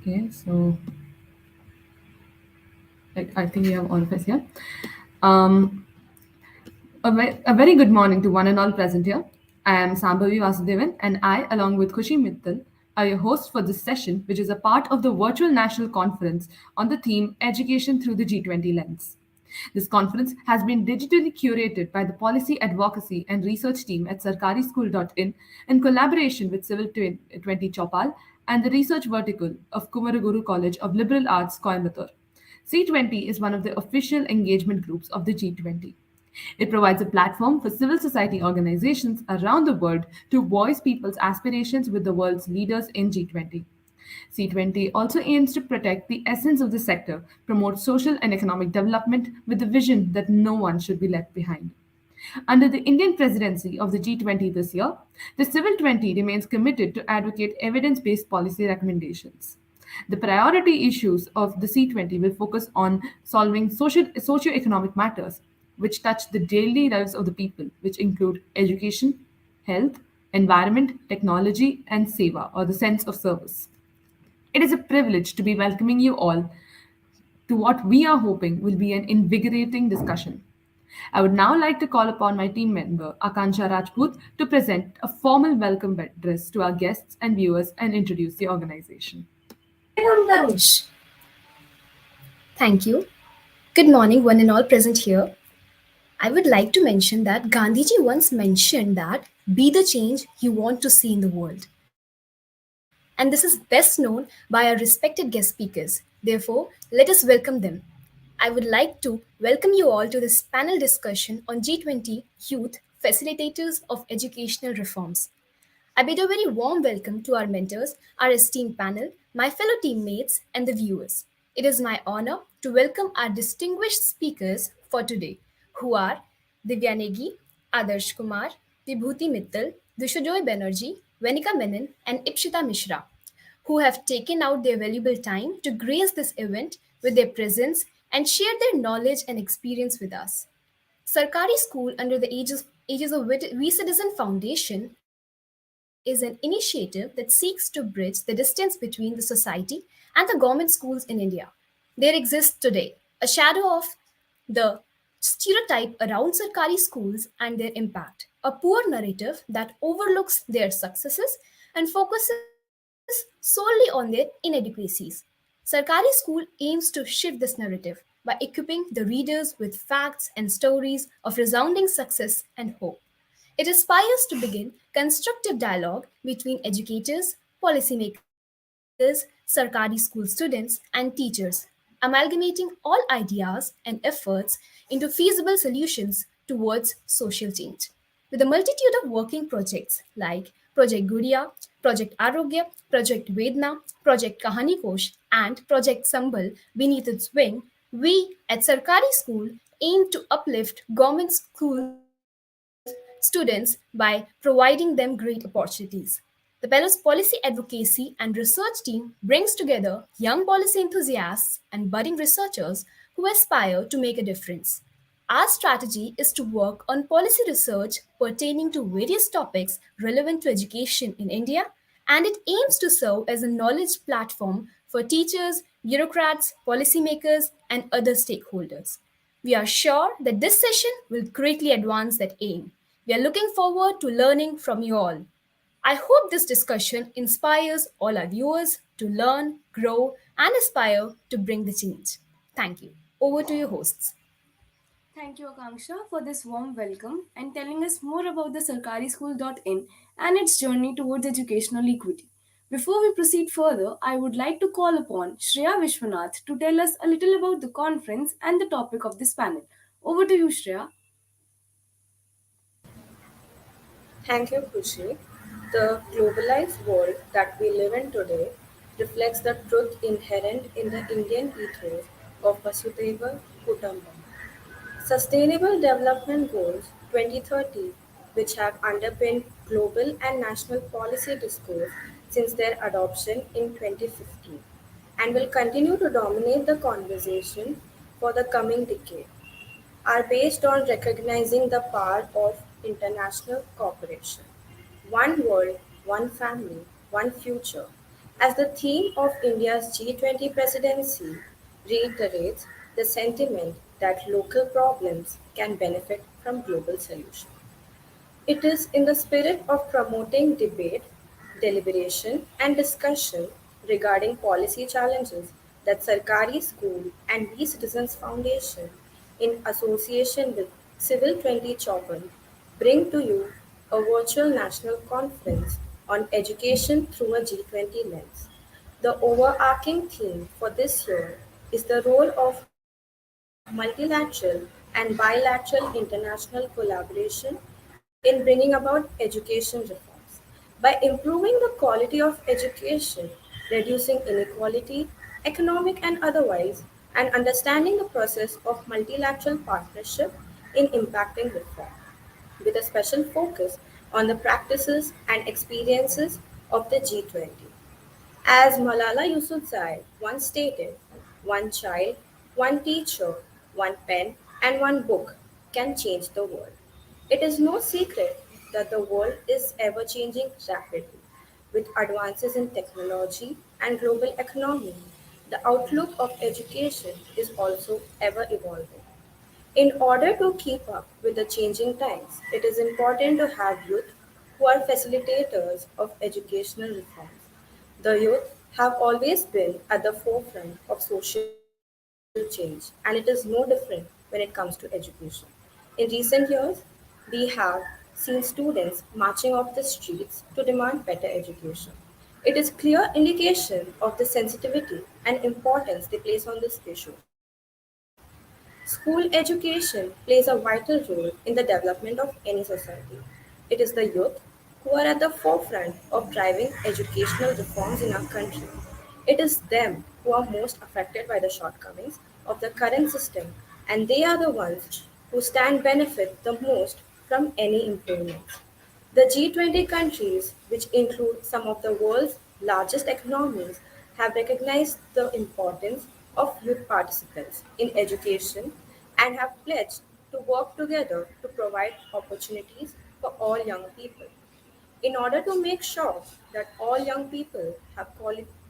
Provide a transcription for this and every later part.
Okay, so I think we have all of us here. Um, a very good morning to one and all present here. I am Sambhavi Vasudevan, and I, along with Khushi Mittal, are your hosts for this session, which is a part of the virtual national conference on the theme Education through the G20 Lens. This conference has been digitally curated by the Policy Advocacy and Research team at sarkarischool.in in collaboration with Civil20 Chaupal and the research vertical of Kumaraguru College of Liberal Arts, Coimbatore. C20 is one of the official engagement groups of the G20. It provides a platform for civil society organizations around the world to voice people's aspirations with the world's leaders in G20. C20 also aims to protect the essence of the sector, promote social and economic development with the vision that no one should be left behind. Under the Indian presidency of the G20 this year, the Civil 20 remains committed to advocate evidence based policy recommendations. The priority issues of the C20 will focus on solving socio-economic matters which touch the daily lives of the people, which include education, health, environment, technology, and seva, or the sense of service. It is a privilege to be welcoming you all to what we are hoping will be an invigorating discussion. I would now like to call upon my team member, Akansha Rajput, to present a formal welcome address to our guests and viewers and introduce the organization. Thank you. Good morning, one and all present here. I would like to mention that Gandhiji once mentioned that be the change you want to see in the world. And this is best known by our respected guest speakers. Therefore, let us welcome them. I would like to welcome you all to this panel discussion on G20 Youth Facilitators of Educational Reforms. I bid a very warm welcome to our mentors, our esteemed panel, my fellow teammates, and the viewers. It is my honor to welcome our distinguished speakers for today, who are Divya Negi, Adarsh Kumar, Vibhuti Mittal, Dwishojoyee Banerjee, Venika Menon, and Ipsita Mishra, who have taken out their valuable time to grace this event with their presence and share their knowledge and experience with us. Sarkari School under the Ages of WeCitizen Foundation is an initiative that seeks to bridge the distance between the society and the government schools in India. There exists today a shadow of the stereotype around Sarkari schools and their impact, a poor narrative that overlooks their successes and focuses solely on their inadequacies. Sarkari School aims to shift this narrative by equipping the readers with facts and stories of resounding success and hope. It aspires to begin constructive dialogue between educators, policymakers, Sarkari school students, and teachers, amalgamating all ideas and efforts into feasible solutions towards social change. With a multitude of working projects like Project Gudiya, Project Arogya, Project Vedna, Project Kahani Kosh, and Project Sambal beneath its wing, we at Sarkari School aim to uplift government school students by providing them great opportunities. The policy advocacy and research team brings together young policy enthusiasts and budding researchers who aspire to make a difference. Our strategy is to work on policy research pertaining to various topics relevant to education in India, and it aims to serve as a knowledge platform for teachers, bureaucrats, policymakers, and other stakeholders. We are sure that this session will greatly advance that aim. We are looking forward to learning from you all. I hope this discussion inspires all our viewers to learn, grow, and aspire to bring the change. Thank you. Over to your hosts. Thank you, Akanksha, for this warm welcome and telling us more about the sarkarischool.in and its journey towards educational equity. Before we proceed further, I would like to call upon Shreya Vishwanath to tell us a little about the conference and the topic of this panel. Over to you, Shreya. Thank you, Khushi. The globalized world that we live in today reflects the truth inherent in the Indian ethos of Vasudhaiva Kutumbam. Sustainable Development Goals 2030, which have underpinned global and national policy discourse since their adoption in 2015, and will continue to dominate the conversation for the coming decade, are based on recognizing the power of international cooperation. One world, one family, one future As the theme of India's G20 presidency reiterates the sentiment that local problems can benefit from global solutions. It is in the spirit of promoting debate, deliberation, and discussion regarding policy challenges that Sarkari School and WeCitizens Foundation, in association with Civil20 Chaupal, bring to you a virtual national conference on education through a G20 lens. The overarching theme for this year is the role of multilateral and bilateral international collaboration in bringing about education reforms. By improving the quality of education, reducing inequality, economic and otherwise, and understanding the process of multilateral partnership in impacting reform, with a special focus on the practices and experiences of the G20. As Malala Yousafzai once stated, one child, one teacher, one pen, and one book can change the world. It is no secret that the world is ever changing rapidly. With advances in technology and global economy, the outlook of education is also ever evolving. In order to keep up with the changing times, it is important to have youth who are facilitators of educational reforms. The youth have always been at the forefront of social change, and it is no different when it comes to education. In recent years, we have seen students marching off the streets to demand better education. It is clear indication of the sensitivity and importance they place on this issue. School education plays a vital role in the development of any society. It is the youth who are at the forefront of driving educational reforms in our country. It is them who are most affected by the shortcomings of the current system, and they are the ones who stand benefit the most from any improvements. The G20 countries, which include some of the world's largest economies, have recognized the importance of youth participants in education and have pledged to work together to provide opportunities for all young people. In order to make sure that all young people have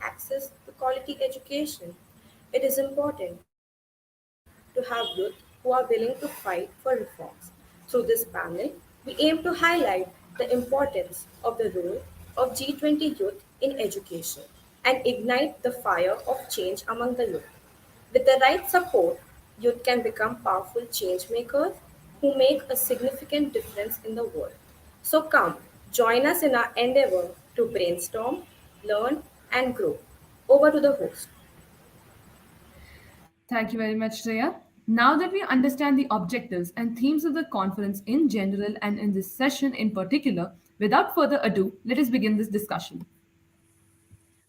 access to quality education, it is important to have youth who are willing to fight for reforms. Through this panel, we aim to highlight the importance of the role of G20 youth in education and ignite the fire of change among the youth. With the right support, youth can become powerful change makers who make a significant difference in the world. So come, join us in our endeavor to brainstorm, learn, and grow. Over to the host. Thank you very much, Jaya. Now that we understand the objectives and themes of the conference in general and in this session in particular, without further ado, let us begin this discussion.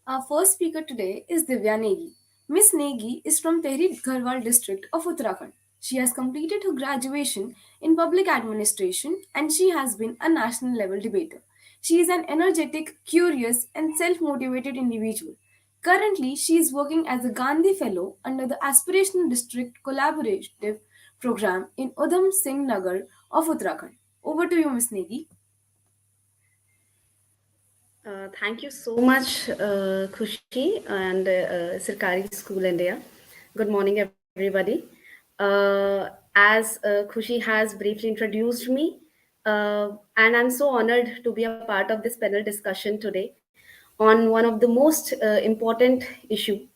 Our first speaker today is Divya Negi. Miss Negi is from Tehri Garhwal district of Uttarakhand. She has completed her graduation in public administration and she has been a national level debater. She is an energetic, curious, and self motivated individual. Currently, she is working as a Gandhi Fellow under the Aspirational District Collaborative Program in Udham Singh Nagar of Uttarakhand. Over to you, Miss Negi. Thank you so much, Khushi and Sarkari School India. Good morning, everybody. As Khushi has briefly introduced me, and I'm so honored to be a part of this panel discussion today on one of the most important issue,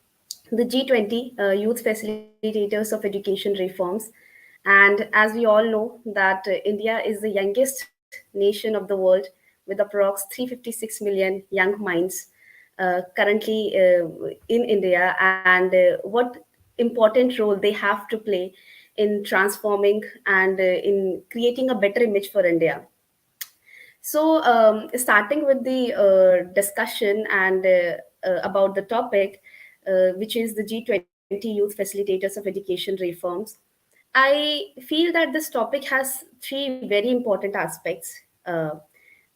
the G20 Youth Facilitators of Education Reforms. And as we all know that India is the youngest nation of the world with approx 356 million young minds currently in India, and what important role they have to play in transforming and in creating a better image for India. So, starting with the discussion and about the topic, which is the G20 Youth Facilitators of Education Reforms, I feel that this topic has three very important aspects.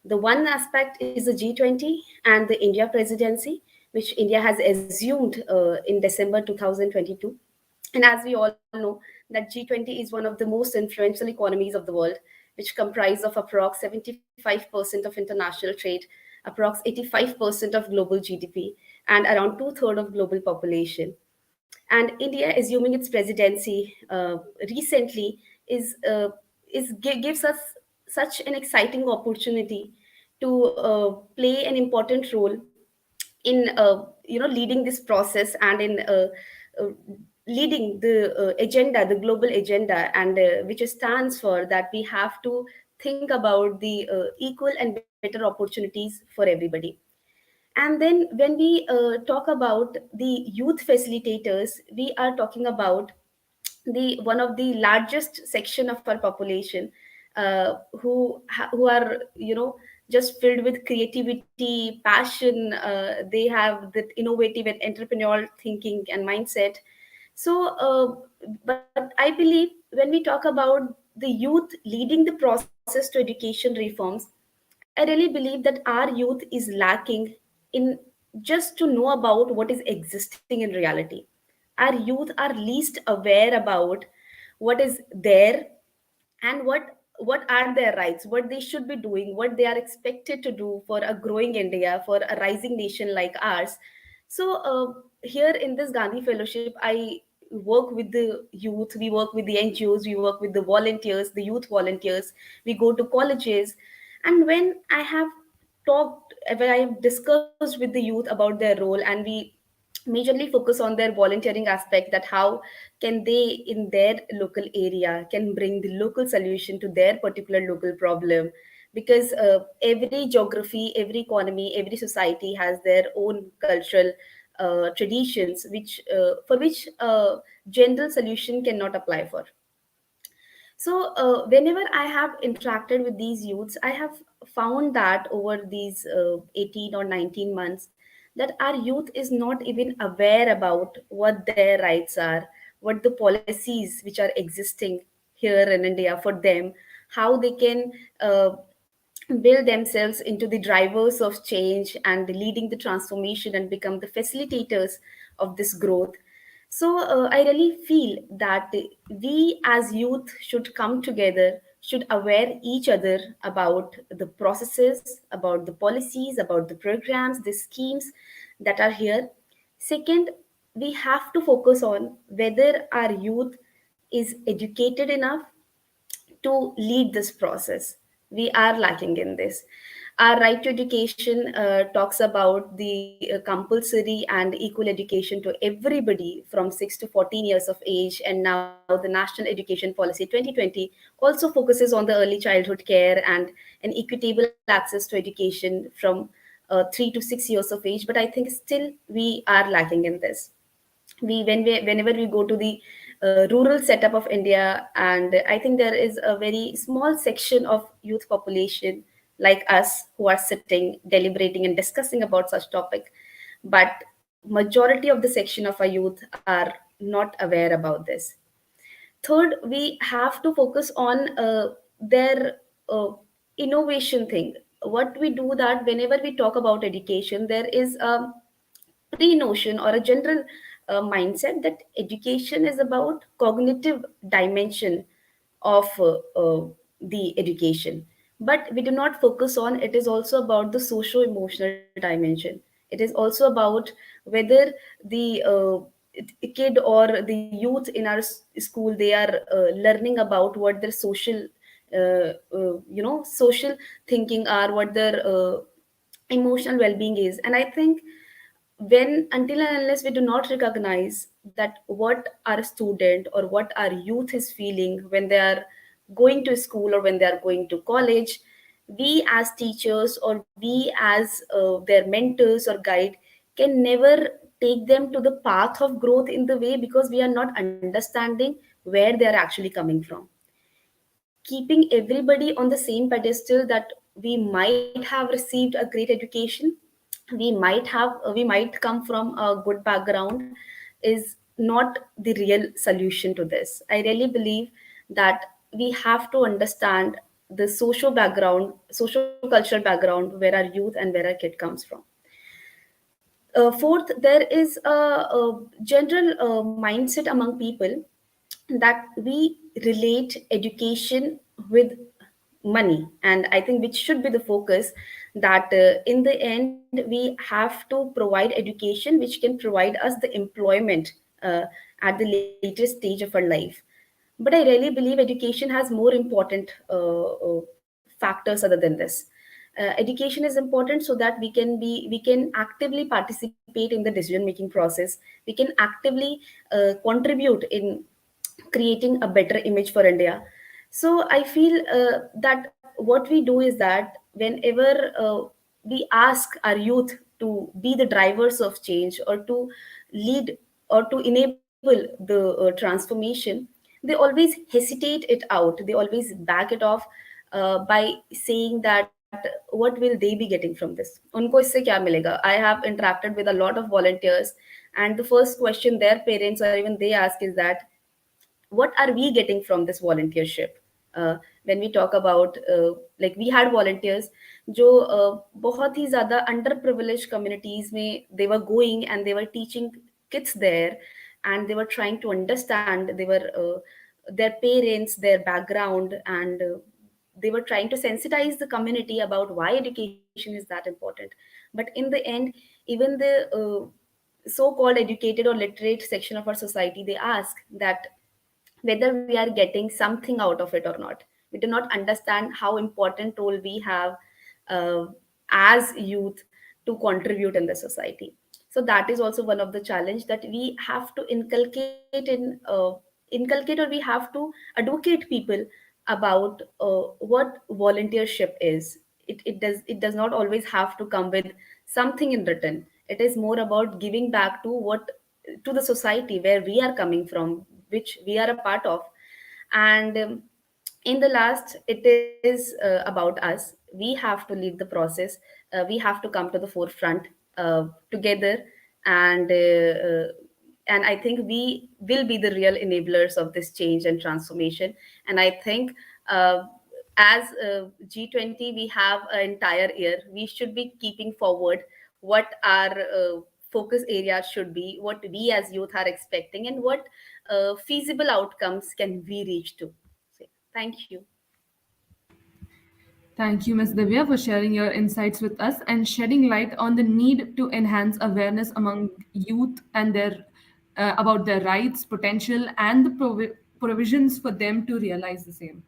The one aspect is the G20 and the India presidency, which India has assumed in December 2022. And as we all know, that G20 is one of the most influential economies of the world, which comprise of approx 75% of international trade approx 85% of global GDP, and around two-thirds of global population. And India, assuming its presidency recently, is gives us such an exciting opportunity to play an important role in leading this process and in uh, leading the agenda, the global agenda, and which stands for that we have to think about the equal and better opportunities for everybody. And then when we talk about the youth facilitators, we are talking about the one of the largest section of our population, who are just filled with creativity, passion. They have that innovative and entrepreneurial thinking and mindset. So but I believe when we talk about the youth leading the process to education reforms, I really believe that our youth is lacking in just to know about what is existing in reality. Our youth are least aware about what is there, and what are their rights, what they should be doing, what they are expected to do for a growing India, for a rising nation like ours. So here in this Gandhi fellowship, I work with the youth, we work with the NGOs, we work with the volunteers, the youth volunteers, we go to colleges. And when I have discussed with the youth about their role, and we majorly focus on their volunteering aspect, that how can they in their local area can bring the local solution to their particular local problem. Because every geography, every economy, every society has their own cultural traditions, which for which general solution cannot apply for. So, whenever I have interacted with these youths, I have found that over these 18 or 19 months, that our youth is not even aware about what their rights are, what the policies which are existing here in India for them, how they can build themselves into the drivers of change and leading the transformation and become the facilitators of this growth. So I really feel that we as youth should come together, should aware each other about the processes, about the policies, about the programs, the schemes that are here. Second, we have to focus on whether our youth is educated enough to lead this process. We are lacking in this. Our right to education talks about the compulsory and equal education to everybody from 6 to 14 years of age. And now the National Education Policy 2020 also focuses on the early childhood care and an equitable access to education from 3 to 6 years of age. But I think still we are lacking in this. Whenever we go to the rural setup of India, and I think there is a very small section of youth population like us who are sitting, deliberating, and discussing about such topic, but majority of the section of our youth are not aware about this. Third, we have to focus on their innovation thing. What we do that whenever we talk about education, there is a pre-notion or a general mindset that education is about cognitive dimension of the education, but we do not focus on it is also about the socio-emotional dimension. It is also about whether the kid or the youth in our school, they are learning about what their social social thinking are, what their emotional well-being is. And I think when, until and unless we do not recognize that what our student or what our youth is feeling when they are going to school or when they are going to college, we as teachers or we as their mentors or guide can never take them to the path of growth in the way, because we are not understanding where they are actually coming from. Keeping everybody on the same pedestal that we might have received a great education, we might come from a good background, is not the real solution to this. I really believe that we have to understand the social cultural background where our youth and where our kid comes from. Fourth, there is a general mindset among people that we relate education with money, and I think which should be the focus, that in the end we have to provide education which can provide us the employment uh, at the latest stage of our life. But I really believe education has more important factors other than this. Education is important so that we can actively participate in the decision making process. We can actively contribute in creating a better image for India. So I feel that what we do is that whenever we ask our youth to be the drivers of change or to lead or to enable the transformation, they always hesitate it out. They always back it off by saying that what will they be getting from this? उनको इससे क्या मिलेगा? I have interacted with a lot of volunteers, and the first question their parents or even they ask is that what are we getting from this volunteership. When we talk about like we had volunteers जो बहुत ही ज़्यादा under privilege communities में they were going and they were teaching kids there, and they were trying to understand they were their parents, their background, and they were trying to sensitize the community about why education is that important. But in the end, even the so-called educated or literate section of our society, they ask that whether we are getting something out of it or not. We do not understand how important role we have uh, as youth to contribute in the society. So that is also one of the challenge that we have to inculcate, or we have to advocate people about what volunteership is. It does not always have to come with something in written. It is more about giving back to the society where we are coming from, which we are a part of. And in the last, it is about us. We have to lead the process. We have to come to the forefront together, and I think we will be the real enablers of this change and transformation. And I think uh, as G20, we have an entire year. We should be keeping forward what our focus areas should be, what we as youth are expecting, and what feasible outcomes can we reach to. So, thank you. Thank you, Ms. Divya, for sharing your insights with us and shedding light on the need to enhance awareness among youth and their about their rights, potential, and the provisions for them to realize the same.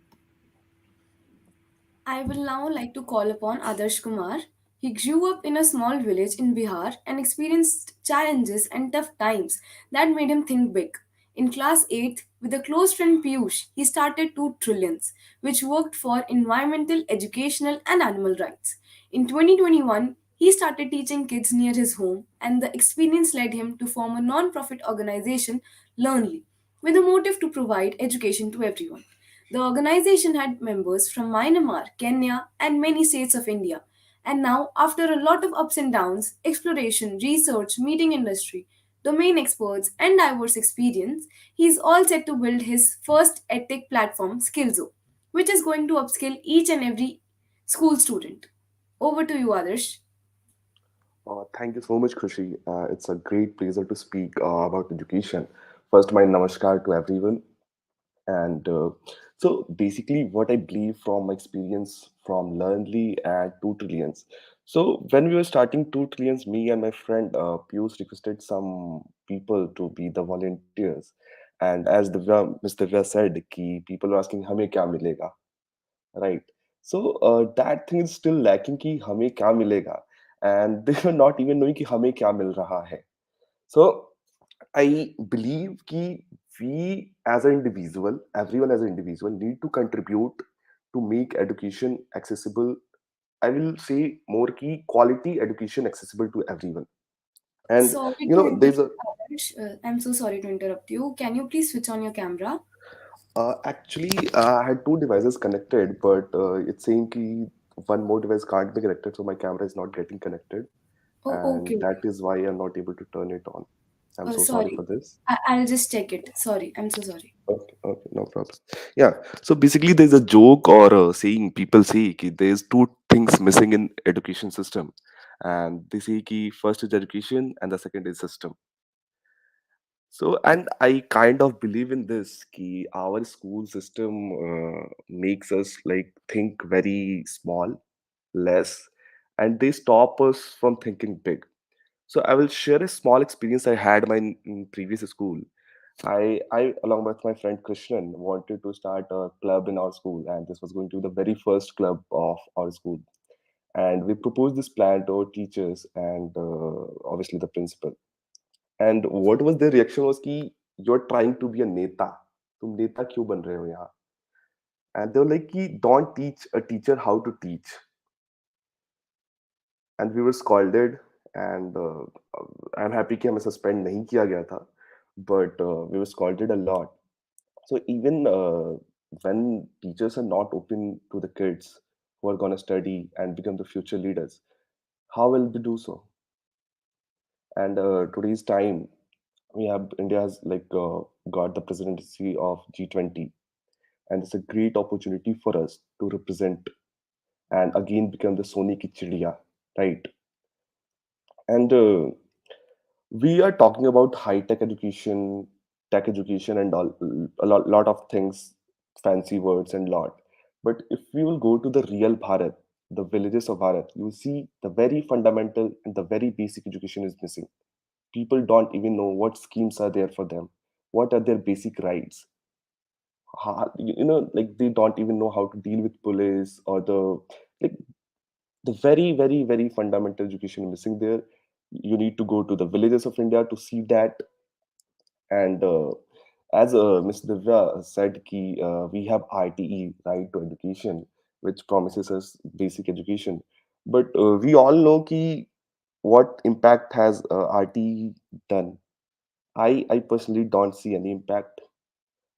I will now like to call upon Adarsh Kumar. He grew up in a small village in Bihar and experienced challenges and tough times that made him think big. In class 8th, with a close friend Piyush, he started 2 Trillions, which worked for environmental, educational, and animal rights. In 2021, he started teaching kids near his home, and the experience led him to form a non profit organization, Learnly, with a motive to provide education to everyone. The organization had members from Myanmar, Kenya, and many states of India. And now, after a lot of ups and downs, exploration, research, meeting industry, domain experts, and diverse experience, he is all set to build his first edtech platform, Skillzo, which is going to upskill each and every school student. Over to you, Adarsh. Thank you so much, Khushi. It's a great pleasure to speak about education. First, my namaskar to everyone. And so, basically, what I believe from my experience from Learnly and 2 Trillions. So, when we were starting 2 Trillions, me and my friend Pius requested some people to be the volunteers. And as Mr. Divya said, ki people were asking, "Hame kya milega?" Right. So that thing is still lacking कि हमें क्या मिलेगा, and they were not even knowing कि हमें क्या मिल रहा है. So I believe कि we as an individual, everyone as an individual, need to contribute to make education accessible. I will say more key quality education accessible to everyone. And Sorry you to know, there's interrupt, a Adarsh. I'm so sorry to interrupt you. Can you please switch on your camera? actually I had two devices connected, but it's saying कि one more device can't be connected, so my camera is not getting connected, Oh, okay, and that okay. is why I'm not able to turn it on. I'm so sorry Sorry. for this. I'll just check it. Sorry. I'm so sorry. Okay, okay, no problem. Yeah, so basically, there's a joke or a saying people say कि there's two things missing in education system, and they say कि first is education and the second is system. So, and I kind of believe in this कि our school system makes us like think very small, less, and they stop us from thinking big. So I will share a small experience I had in previous school. I, along with my friend Krishnan, wanted to start a club in our school, and this was going to be the very first club of our school. And we proposed this plan to our teachers and obviously the principal. And what was their reaction was कि you're trying to be a neta. तुम नेता क्यों बन रहे हो यहाँ? And they were like कि don't teach a teacher how to teach. And we were scolded, and I'm happy कि हमें suspend नहीं किया गया था, but we were scolded a lot. So even when teachers are not open to the kids who are going to study and become the future leaders, how will they do so? And today's time, we have India has got the presidency of G20, and it's a great opportunity for us to represent and again become the Soni ki chidiya, right? And we are talking about high tech education, and all, lot of things, fancy words and lot. But if we will go to the real Bharat, the villages of Bharat, you see the very fundamental and the very basic education is missing. People don't even know what schemes are there for them, what are their basic rights. Like they don't even know how to deal with police or like the very, very, very fundamental education missing there. You need to go to the villages of India to see that. And as Ms. Divya said, we have RTE, right to education, which promises us basic education. But we all know what impact has RTE done. I personally don't see any impact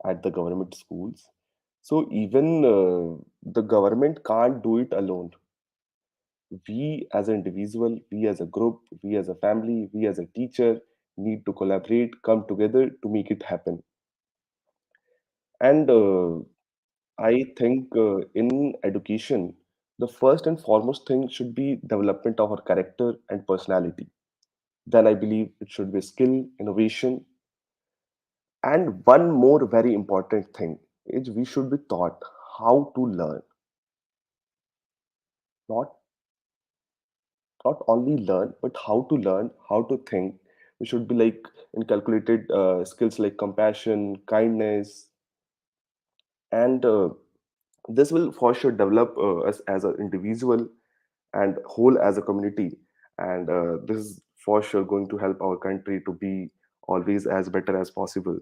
at the government schools. So even the government can't do it alone. We as an individual, we as a group, we as a family, we as a teacher need to collaborate, come together to make it happen. And I think in education, the first and foremost thing should be development of our character and personality. Then I believe it should be skill, innovation, and one more very important thing is we should be taught how to learn, not not only learn, but how to learn, how to think. We should be like inculcated skills like compassion, kindness, and this will for sure develop us as an individual and whole as a community. And this is for sure going to help our country to be always as better as possible.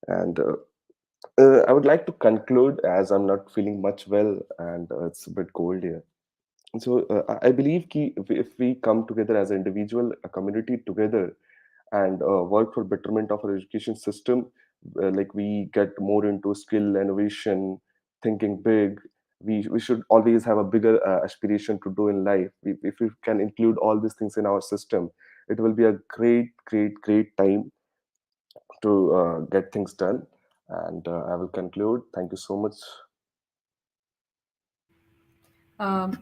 And I would like to conclude as I'm not feeling much well, and it's a bit cold here. So I believe if we come together as an individual, a community together, and work for betterment of our education system, like we get more into skill, innovation, thinking big. We should always have a bigger aspiration to do in life. If we can include all these things in our system, it will be a great, great, great time to get things done. And I will conclude. Thank you so much. Um,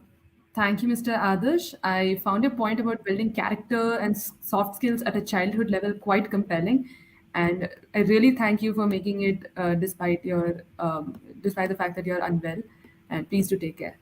Thank you, Mr. Adarsh. I found your point about building character and soft skills at a childhood level quite compelling, and I really thank you for making it despite the fact that you're unwell. And please do take care.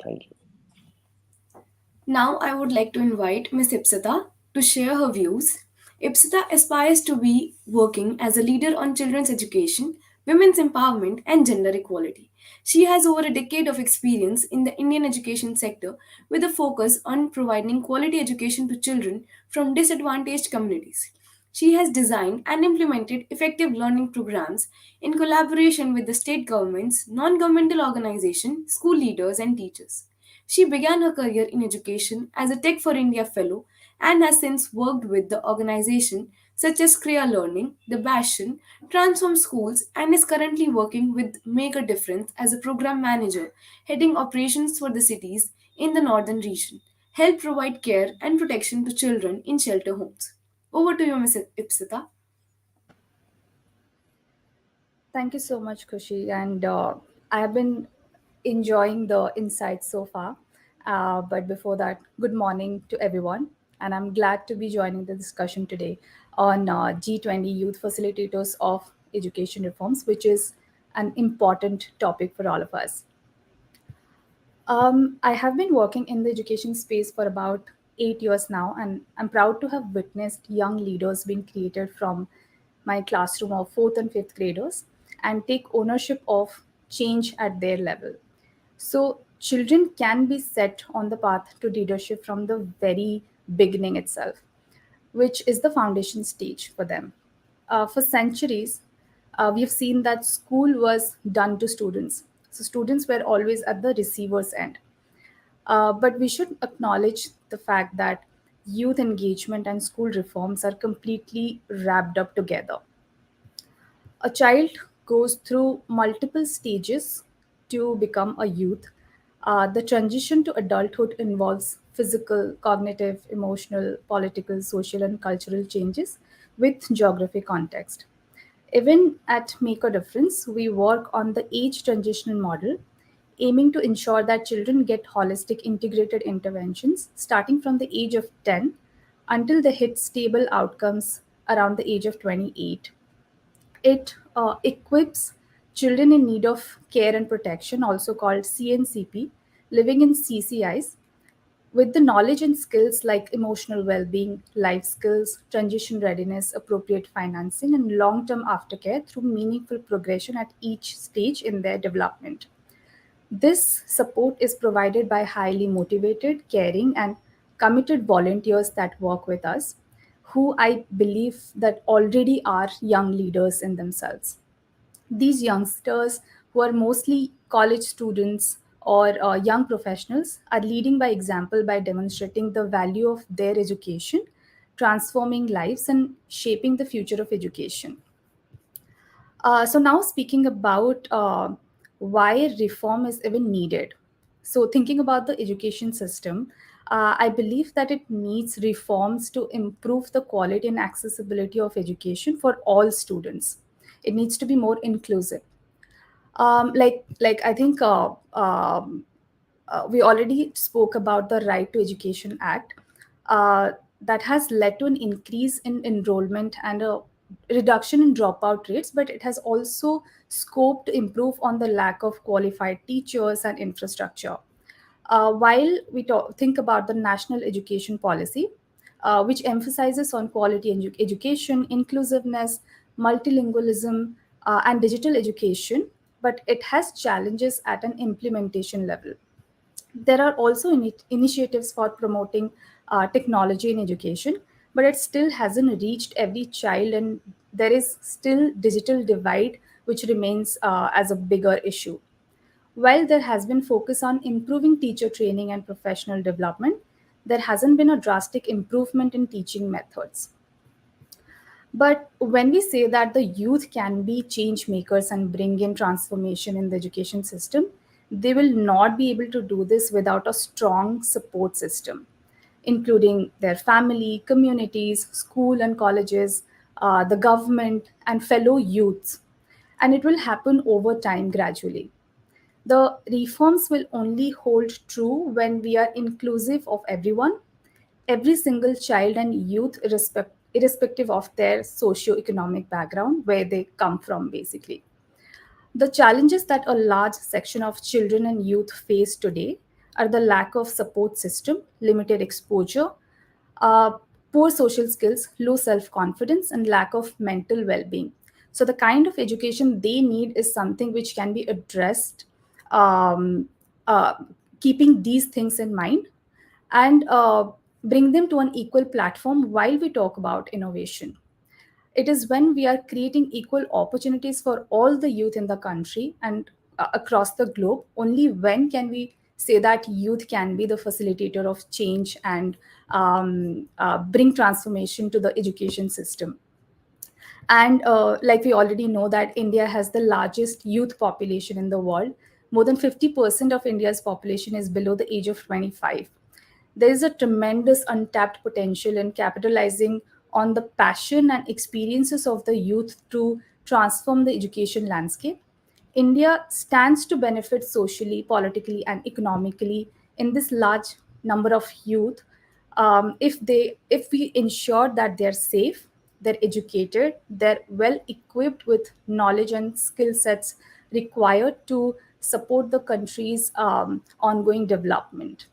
Thank you. Now I would like to invite Miss Ipsita to share her views. Ipsita aspires to be working as a leader on children's education, women's empowerment, and gender equality. She has over a decade of experience in the Indian education sector with a focus on providing quality education to children from disadvantaged communities. She has designed and implemented effective learning programs in collaboration with the state governments, non governmental organizations, school leaders, and teachers. She began her career in education as a Tech for India fellow and has since worked with the organization such as Kriya Learning, The Bastion, Transform Schools, and is currently working with Make a Difference as a program manager, heading operations for the cities in the northern region, help provide care and protection to children in shelter homes. Over to you, Ms. Ipsita. Thank you so much, Kushi. And I have been enjoying the insights so far. But before that, good morning to everyone. And I'm glad to be joining the discussion today on G20 Youth Facilitators of Education Reforms, which is an important topic for all of us. I have been working in the education space for about 8 years now, and I'm proud to have witnessed young leaders being created from my classroom of fourth and fifth graders and take ownership of change at their level. So, children can be set on the path to leadership from the very beginning itself, which is the foundation stage for them. For centuries, we've seen that school was done to students. So, students were always at the receiver's end. But we should acknowledge the fact that youth engagement and school reforms are completely wrapped up together. A child goes through multiple stages to become a youth. The transition to adulthood involves physical, cognitive, emotional, political, social, and cultural changes with geographic context. Even at Make a Difference, we work on the age transitional model, aiming to ensure that children get holistic integrated interventions starting from the age of 10 until they hit stable outcomes around the age of 28. It equips children in need of care and protection, also called CNCP, living in CCIs, with the knowledge and skills like emotional well being, life skills, transition readiness, appropriate financing, and long term aftercare through meaningful progression at each stage in their development. This support is provided by highly motivated, caring, and committed volunteers that work with us, who I believe that already are young leaders in themselves. These youngsters, who are mostly college students or young professionals, are leading by example by demonstrating the value of their education, transforming lives, and shaping the future of education. So now speaking about why reform is even needed. So thinking about the education system, I believe that it needs reforms to improve the quality and accessibility of education for all students. It needs to be more inclusive. Like I think we already spoke about the Right to Education Act, uh, that has led to an increase in enrollment and a reduction in dropout rates, but it has also scope to improve on the lack of qualified teachers and infrastructure. While we think about the national education policy, which emphasizes on quality education, inclusiveness, multilingualism, and digital education, but it has challenges at an implementation level. There are also initiatives for promoting technology in education, but it still hasn't reached every child, and there is still digital divide, which remains as a bigger issue. While there has been focus on improving teacher training and professional development, there hasn't been a drastic improvement in teaching methods. But when we say that the youth can be change makers and bring in transformation in the education system, they will not be able to do this without a strong support system, including their family, communities, school and colleges, the government, and fellow youths. And it will happen over time gradually. The reforms will only hold true when we are inclusive of everyone, every single child and youth, irrespective of their socio-economic background, where they come from, basically. The challenges that a large section of children and youth face today are the lack of support system, limited exposure, uh, poor social skills, low self confidence, and lack of mental well being. So, the kind of education they need is something which can be addressed, um, uh, keeping these things in mind, and bring them to an equal platform while we talk about innovation. It is when we are creating equal opportunities for all the youth in the country and across the globe, only when can we say that youth can be the facilitator of change and bring transformation to the education system. And like we already know that India has the largest youth population in the world. More than 50% of India's population is below the age of 25. There is a tremendous untapped potential in capitalizing on the passion and experiences of the youth to transform the education landscape. India stands to benefit socially, politically, and economically in this large number of youth, if we ensure that they're safe, they're educated, they're well equipped with knowledge and skill sets required to support the country's ongoing development.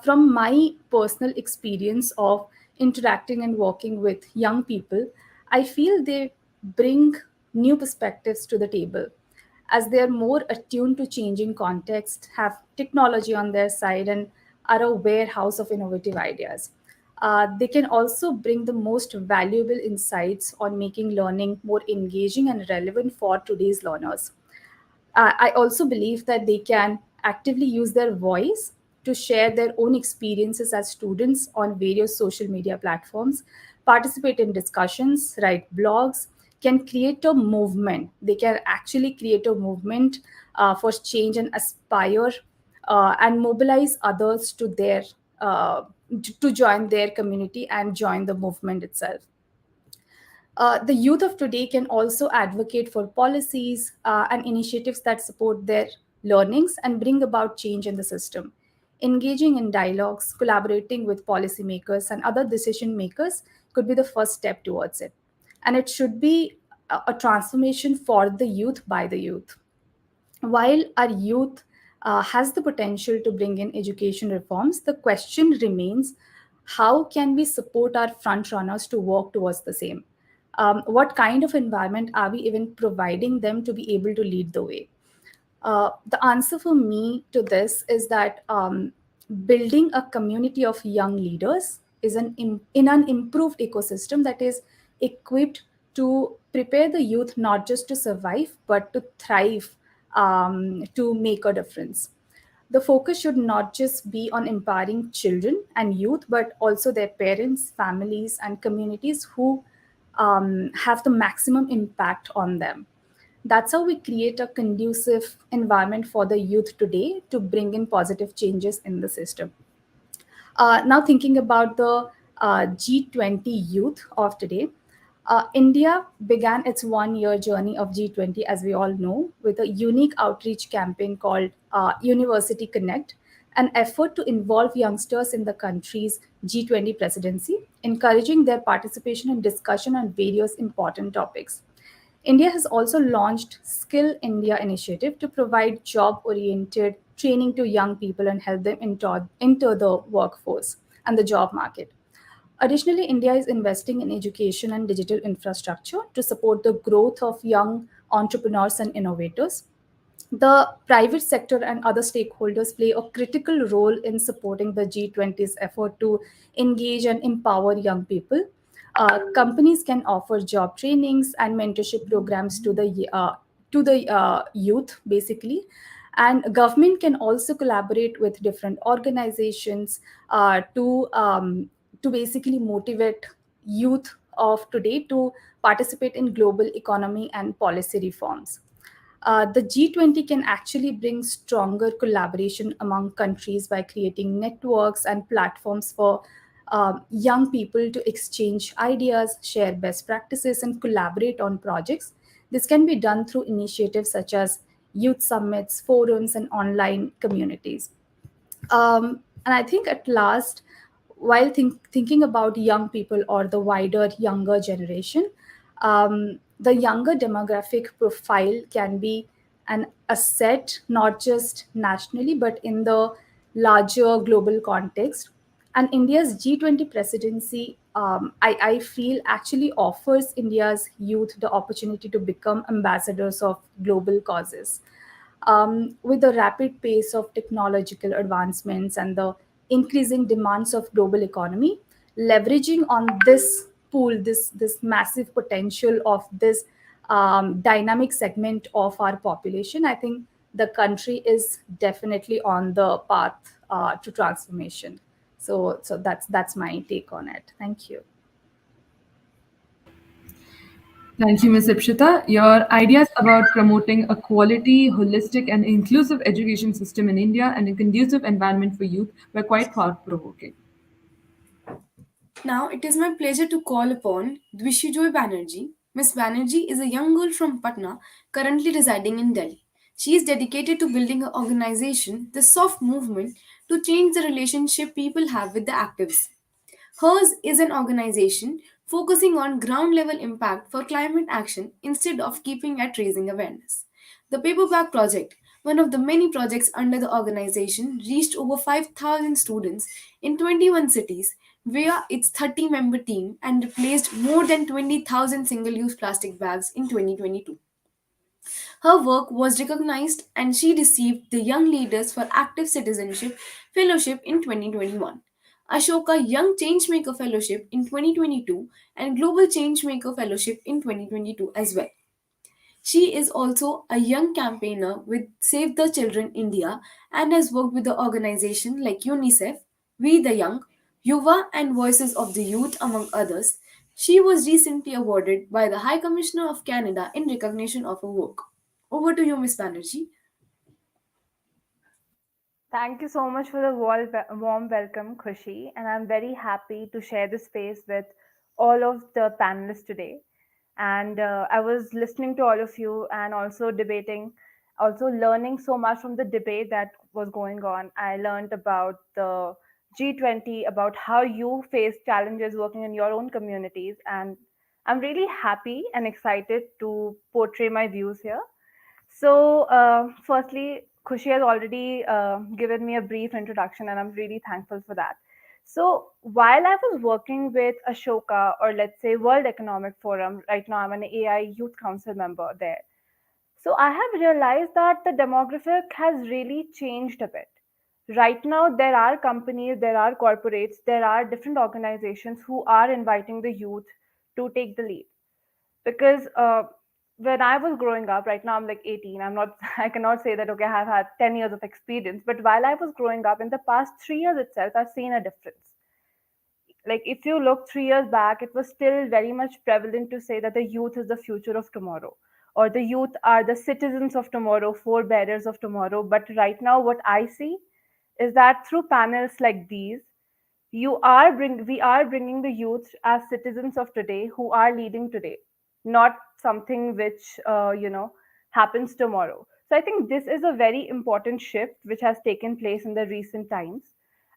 From my personal experience of interacting and working with young people, I feel they bring new perspectives to the table as they are more attuned to changing context, have technology on their side, and are a warehouse of innovative ideas. They can also bring the most valuable insights on making learning more engaging and relevant for today's learners. I also believe that they can actively use their voice to share their own experiences as students on various social media platforms, participate in discussions, write blogs, can create a movement. They can actually create a movement for change and aspire and mobilize others to their to join their community and join the movement itself. The youth of today can also advocate for policies and initiatives that support their learnings and bring about change in the system. Engaging in dialogues, collaborating with policymakers and other decision makers could be the first step towards it. And it should be a transformation for the youth by the youth. While our youth has the potential to bring in education reforms, the question remains, how can we support our front runners to work towards the same? What kind of environment are we even providing them to be able to lead the way? The answer for me to this is that building a community of young leaders is in an improved ecosystem that is equipped to prepare the youth not just to survive but to thrive, to make a difference. The focus should not just be on empowering children and youth, but also their parents, families, and communities who have the maximum impact on them. That's how we create a conducive environment for the youth today to bring in positive changes in the system. Now, thinking about the G20 youth of today, India began its 1 year journey of G20, as we all know, with a unique outreach campaign called University Connect, an effort to involve youngsters in the country's G20 presidency, encouraging their participation and discussion on various important topics. India has also launched Skill India initiative to provide job-oriented training to young people and help them enter the workforce and the job market. Additionally, India is investing in education and digital infrastructure to support the growth of young entrepreneurs and innovators. The private sector and other stakeholders play a critical role in supporting the G20's effort to engage and empower young people. Companies can offer job trainings and mentorship programs to the youth, basically, and government can also collaborate with different organizations to basically motivate youth of today to participate in global economy and policy reforms. The G20 can actually bring stronger collaboration among countries by creating networks and platforms for young people to exchange ideas, share best practices, and collaborate on projects. This can be done through initiatives such as youth summits, forums, and online communities. And I think at last, while thinking about young people or the wider younger generation, the younger demographic profile can be an asset not just nationally but in the larger global context. And India's G20 presidency, I feel, actually offers India's youth the opportunity to become ambassadors of global causes. With the rapid pace of technological advancements and the increasing demands of global economy, leveraging on this pool, this massive potential of this dynamic segment of our population, I think the country is definitely on the path to transformation. So that's my take on it. Thank you. Thank you, Ms. Ipsita. Your ideas about promoting a quality, holistic, and inclusive education system in India and a conducive environment for youth were quite thought provoking. Now it is my pleasure to call upon Dwishojoyee Banerjee. Miss Banerjee is a young girl from Patna currently residing in Delhi. She is dedicated to building her organization, the Soft Movement, to change the relationship people have with the activists. Hers is an organization focusing on ground level impact for climate action instead of keeping at raising awareness. The Paperback Project, One of the many projects under the organization reached over 5,000 students in 21 cities via its 30-member team and replaced more than 20,000 single use plastic bags in 2022. Her work was recognized and she received the Young Leaders for Active Citizenship Fellowship in 2021, Ashoka Young Changemaker Fellowship in 2022, and Global Changemaker Fellowship in 2022 as well. She is also a young campaigner with Save the Children India and has worked with the organization like UNICEF, We the Young, Yuva and Voices of the Youth among others. She was recently awarded by the High Commissioner of Canada in recognition of her work. Over to you, Miss Banerjee. Thank you so much for the warm welcome, Khushi, and I'm very happy to share this space with all of the panelists today. And I was listening to all of you and also debating, also learning so much from the debate that was going on. I learned about the G20, about how you face challenges working in your own communities, and I'm really happy and excited to portray my views here. So, firstly, Khushi has already given me a brief introduction, and I'm really thankful for that. So, while I was working with Ashoka, or let's say World Economic Forum, right now I'm an AI Youth Council member there. So, I have realized that the demographic has really changed a bit. Right now, there are companies, there are corporates, there are different organizations who are inviting the youth to take the lead because when I was growing up, right now I'm like 18. I'm not, I cannot say that, okay, I have had 10 years of experience. But while I was growing up, in the past 3 years itself, I've seen a difference. Like if you look 3 years back, it was still very much prevalent to say that the youth is the future of tomorrow, or the youth are the citizens of tomorrow, forebearers of tomorrow. But right now, what I see is that through panels like these, we are bringing the youth as citizens of today who are leading today, not something which happens tomorrow. So I think this is a very important shift which has taken place in the recent times.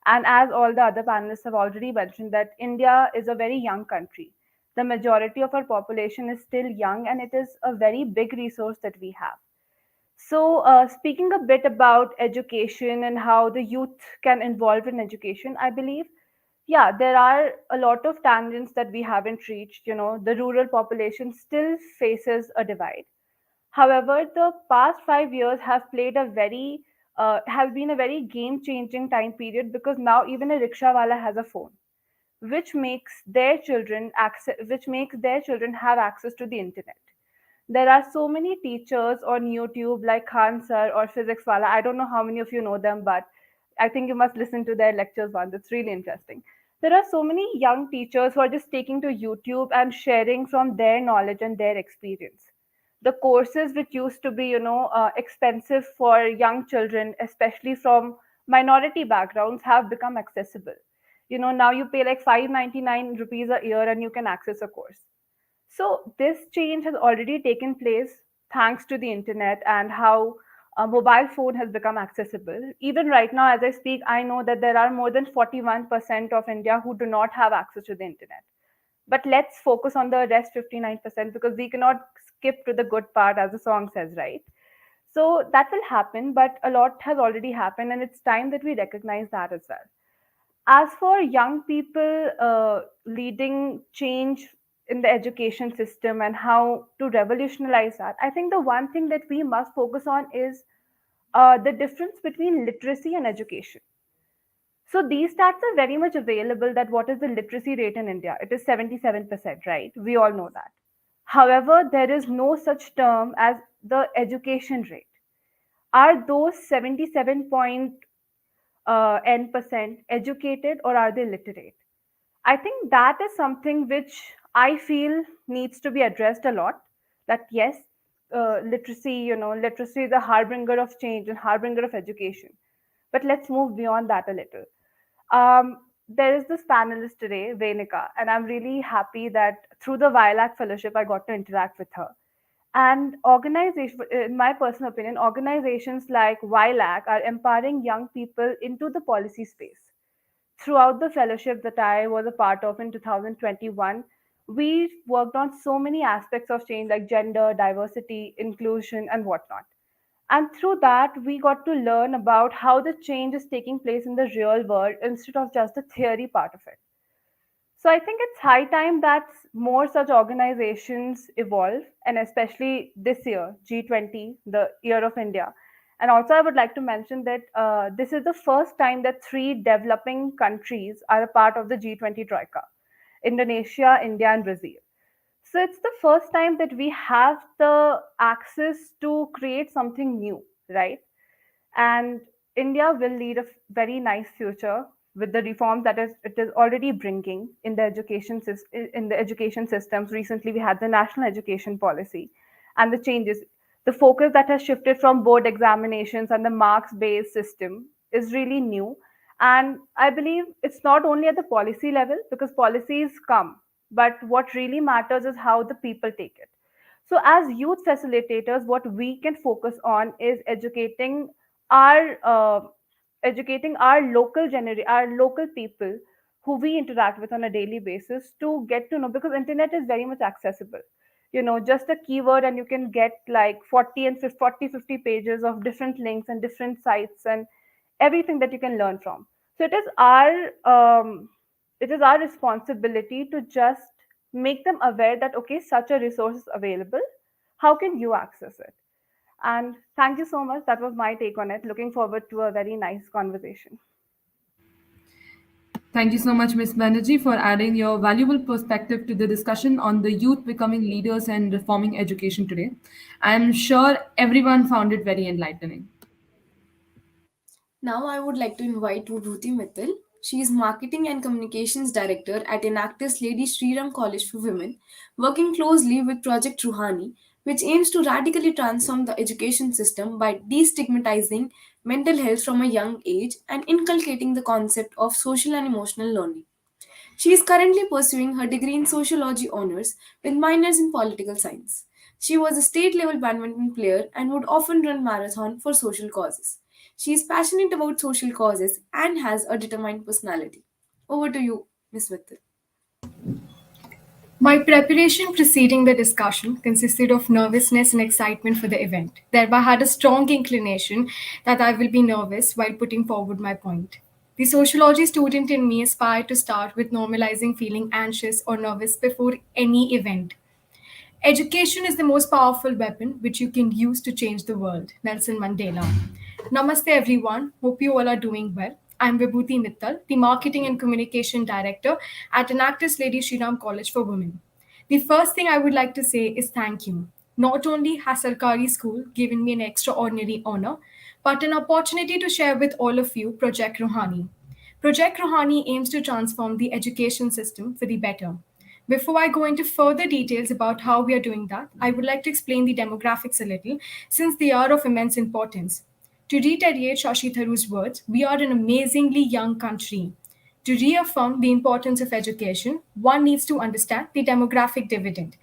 And as all the other panelists have already mentioned, that India is a very young country. The majority of our population is still young, and it is a very big resource that we have. So, speaking a bit about education and how the youth can involve in education, I believe, yeah, there are a lot of tangents that we haven't reached. You know, the rural population still faces a divide. However, the past 5 years have been a very game-changing time period because now even a rickshawala has a phone, which makes their children have access to the internet. There are so many teachers on YouTube like Khan sir or Physics Wala. I don't know how many of you know them, but I think you must listen to their lectures once. It's really interesting. There are so many young teachers who are just taking to YouTube and sharing from their knowledge and their experience. The courses which used to be, expensive for young children, especially from minority backgrounds, have become accessible. You know, now you pay like 599 rupees a year and you can access a course. So this change has already taken place thanks to the internet and how a mobile phone has become accessible. Even right now, as I speak, I know that there are more than 41% of India who do not have access to the internet. But let's focus on the rest 59% because we cannot skip to the good part, as the song says, right? So that will happen, but a lot has already happened, and it's time that we recognize that as well. As for young people leading change in the education system and how to revolutionize that, I think the one thing that we must focus on is the difference between literacy and education. So these stats are very much available that what is the literacy rate in India? It is 77%, right? We all know that. However, there is no such term as the education rate. Are those 77 point n% educated or are they literate? I think that is something which I feel needs to be addressed a lot. That yes, literacy is a harbinger of change and harbinger of education. But let's move beyond that a little. There is this panelist today, Venika, and I'm really happy that through the WILAC Fellowship, I got to interact with her. And in my personal opinion, organizations like WILAC are empowering young people into the policy space. Throughout the fellowship that I was a part of in 2021, we worked on so many aspects of change like gender, diversity, inclusion, and whatnot. And through that, we got to learn about how the change is taking place in the real world instead of just the theory part of it. So I think it's high time that more such organizations evolve, and especially this year, G20, the year of India. And also, I would like to mention that this is the first time that three developing countries are a part of the G20 Troika: Indonesia, India, and Brazil. So it's the first time that we have the access to create something new, right? And India will lead a very nice future with the reforms that it is already bringing in the in the education systems. Recently, we had the national education policy, and the changes, the focus that has shifted from board examinations and the marks based system is really new. And I believe it's not only at the policy level, because policies come, but what really matters is how the people take it. So, as youth facilitators, what we can focus on is our educating our our local people who we interact with on a daily basis to get to know, because internet is very much accessible. You know, just a keyword and you can get like 40 and 50, 40 50 pages of different links and different sites and everything that you can learn from. So it is our responsibility to just make them aware that okay, such a resource is available. How can you access it? And thank you so much. That was my take on it. Looking forward to a very nice conversation. Thank you so much, Ms. Banerjee, for adding your valuable perspective to the discussion on the youth becoming leaders and reforming education today. I'm sure everyone found it very enlightening. Now I would like to invite Vibhuti Mittal. She is Marketing and Communications Director at Enactus Lady Shriram College for Women, working closely with Project Ruhani, which aims to radically transform the education system by destigmatizing mental health from a young age and inculcating the concept of social and emotional learning. She is currently pursuing her degree in sociology honors with minors in political science. She was a state level badminton player and would often run marathon for social causes. She is passionate about social causes and has a determined personality. Over to you, Miss Mittal. My preparation preceding the discussion consisted of nervousness and excitement for the event. Thereby, I had a strong inclination that I will be nervous while putting forward my point. The sociology student in me aspired to start with normalizing feeling anxious or nervous before any event. Education is the most powerful weapon which you can use to change the world. Nelson Mandela. Namaste, everyone. Hope you all are doing well. I'm Vibhuti Mittal, the Marketing and Communication Director at Enactus Lady Shriram College for Women. The first thing I would like to say is thank you. Not only has Sarkari School given me an extraordinary honor, but an opportunity to share with all of you Project Rohani. Project Rohani aims to transform the education system for the better. Before I go into further details about how we are doing that, I would like to explain the demographics a little, since they are of immense importance. To reiterate Shashi Tharoor's words, we are an amazingly young country. To reaffirm the importance of education, one needs to understand the demographic dividend.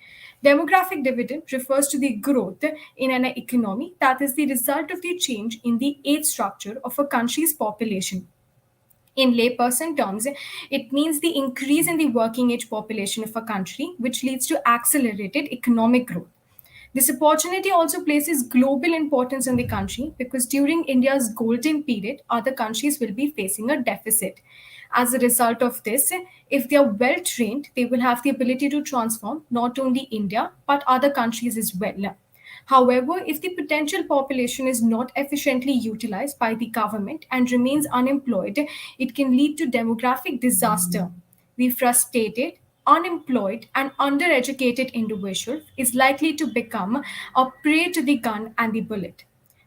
Demographic dividend refers to the growth in an economy that is the result of the change in the age structure of a country's population. In layperson terms, it means the increase in the working age population of a country, which leads to accelerated economic growth. This opportunity also places global importance in the country because during India's golden period, other countries will be facing a deficit. As a result of this, if they are well trained, they will have the ability to transform not only India but other countries as well. However, if the potential population is not efficiently utilized by the government and remains unemployed, it can lead to demographic disaster. The frustrated, unemployed, and undereducated individual is likely to become a prey to the gun and the bullet.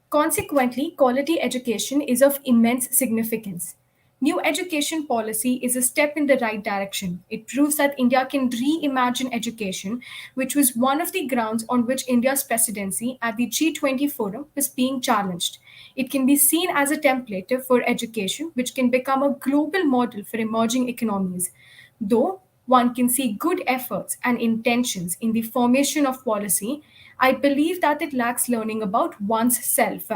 Consequently, quality education is of immense significance. New education policy is a step in the right direction. It proves that India can reimagine education, which was one of the grounds on which India's presidency at the G20 forum was being challenged. It can be seen as a template for education, which can become a global model for emerging economies. Though one can see good efforts and intentions in the formation of policy, I believe that it lacks learning about one's self.